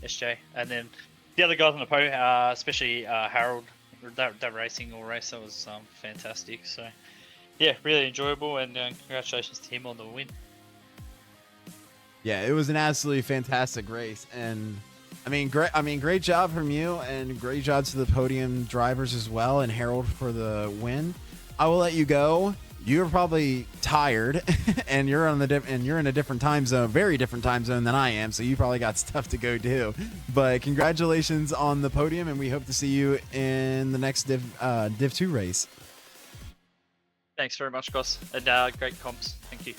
SJ. And then the other guys on the podium, especially Harold, that racing all race, that was fantastic. So yeah, really enjoyable, and congratulations to him on the win. Yeah, it was an absolutely fantastic race, and I mean, great job from you, and great job to the podium drivers as well, and Harold for the win. I will let you go. You're probably tired, and you're in a different time zone, very different time zone than I am, so you probably got stuff to go do. But congratulations on the podium, and we hope to see you in the next Div 2 race. Thanks very much, Goss, and great comps. Thank you.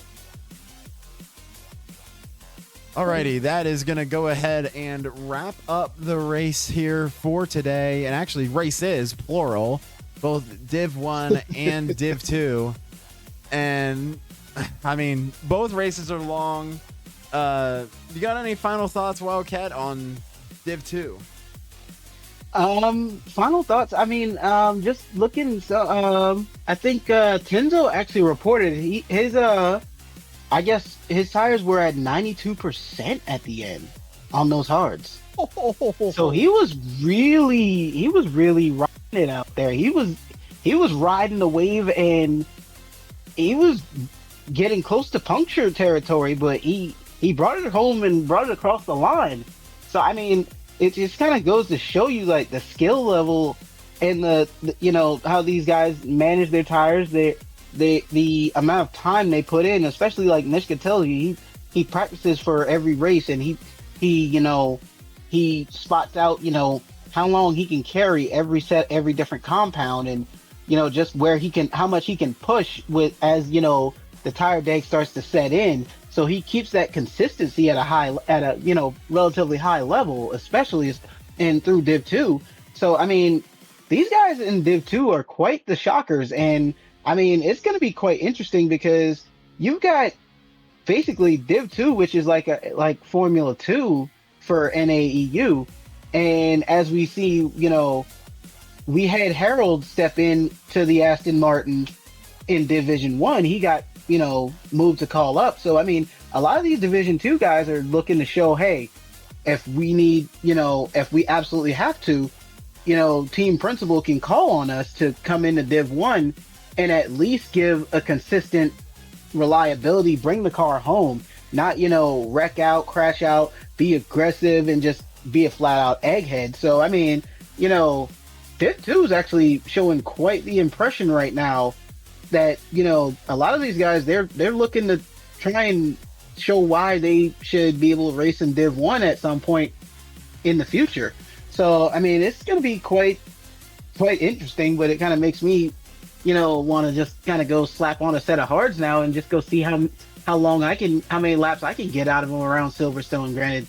Alrighty, that is going to go ahead and wrap up the race here for today. And actually, races, plural, both Div 1 and Div 2. And, I mean, both races are long. You got any final thoughts, Wildcat, on Div 2? Final thoughts. I mean, just looking, so, I think, Tenzo actually reported his I guess his tires were at 92% at the end on those hards. So he was really riding it out there. He was riding the wave, and he was getting close to puncture territory, but he brought it home and brought it across the line. So I mean, it just kind of goes to show you like the skill level and the you know how these guys manage their tires. The amount of time they put in, especially like Nishka tells you, he practices for every race, and he spots out, how long he can carry every different compound, and, just where how much he can push with as, the tire deck starts to set in. So he keeps that consistency at a relatively high level, especially and through Div2. So I mean, these guys in Div2 are quite the shockers, and I mean, it's going to be quite interesting because you've got basically Div2, which is like Formula 2 for NAEU, and as we see, we had Harold step in to the Aston Martin in Division 1. He got, moved to call up. So I mean, a lot of these Division 2 guys are looking to show, hey, if we need, if we absolutely have to, team principal can call on us to come into Div 1 and at least give a consistent reliability, bring the car home, not, wreck out, crash out, be aggressive, and just be a flat out egghead. So, I mean, Div 2 is actually showing quite the impression right now that, a lot of these guys, they're looking to try and show why they should be able to race in Div 1 at some point in the future. So, I mean, it's going to be quite interesting, but it kind of makes me, want to just kind of go slap on a set of hards now and just go see how many laps I can get out of them around Silverstone. Granted,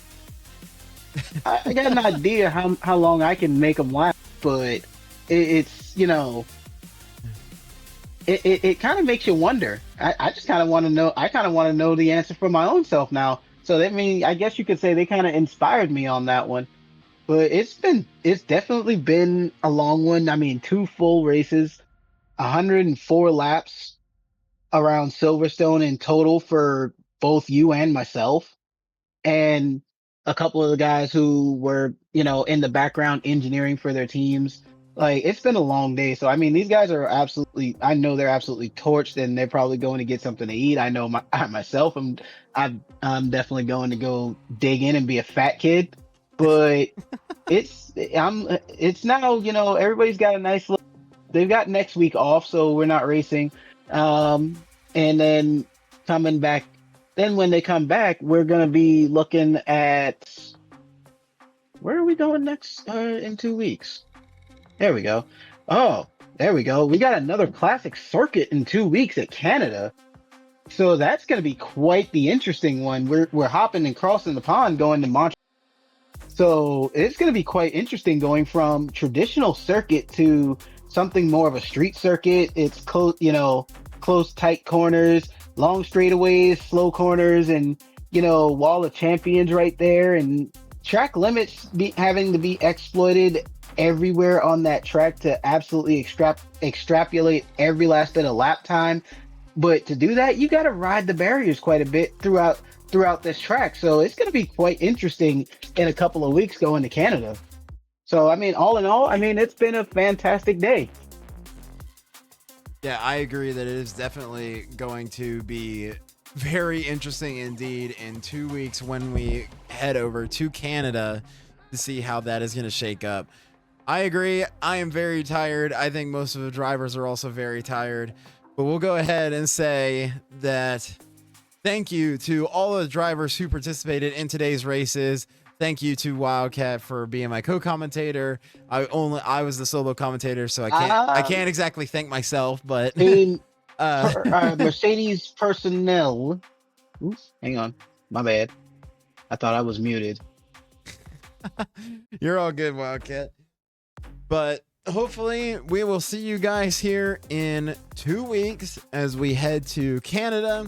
I got an idea how long I can make them lap, but it's it kind of makes you wonder. I just kind of want to know. I kind of want to know the answer for my own self now. So that means, I guess you could say they kind of inspired me on that one. But it's definitely been a long one. I mean, 2 full races, 104 laps around Silverstone in total for both you and myself, and a couple of the guys who were, in the background engineering for their teams. Like, it's been a long day. So, I mean, these guys are I know they're absolutely torched, and they're probably going to get something to eat. I know myself, I'm definitely going to go dig in and be a fat kid, but it's now, everybody's got a nice look. They've got next week off, so we're not racing. And then coming back, then when they come back, we're going to be looking at, where are we going next in 2 weeks? There we go. Oh, there we go. We got another classic circuit in 2 weeks at Canada. So that's going to be quite the interesting one. We're hopping and crossing the pond going to Montreal. So it's going to be quite interesting going from traditional circuit to something more of a street circuit. It's close, close, tight corners, long straightaways, slow corners, and, wall of champions right there, and track limits having to be exploited everywhere on that track to absolutely extrapolate every last bit of lap time. But to do that, you got to ride the barriers quite a bit throughout this track. So it's going to be quite interesting in a couple of weeks going to Canada. So, I mean, all in all, I mean, it's been a fantastic day. Yeah, I agree that it is definitely going to be very interesting indeed in 2 weeks when we head over to Canada to see how that is going to shake up. I agree. I am very tired. I think most of the drivers are also very tired. But we'll go ahead and say that thank you to all the drivers who participated in today's races. Thank you to Wildcat for being my co-commentator. I was the solo commentator, so I can't exactly thank myself, but Mercedes personnel. Oops, hang on. My bad. I thought I was muted. You're all good, Wildcat. But hopefully we will see you guys here in 2 weeks as we head to Canada.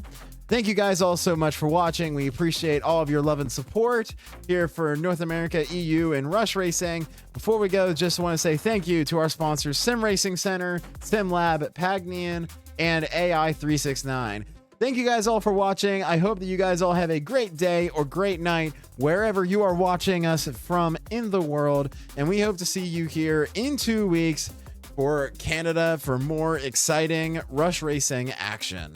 Thank you guys all so much for watching. We appreciate all of your love and support here for North America, EU, and Rush Racing. Before we go, just want to say thank you to our sponsors, Sim Racing Center, SimLab, Pagnian, and AI369. Thank you guys all for watching. I hope that you guys all have a great day or great night wherever you are watching us from in the world. And we hope to see you here in 2 weeks for Canada for more exciting Rush Racing action.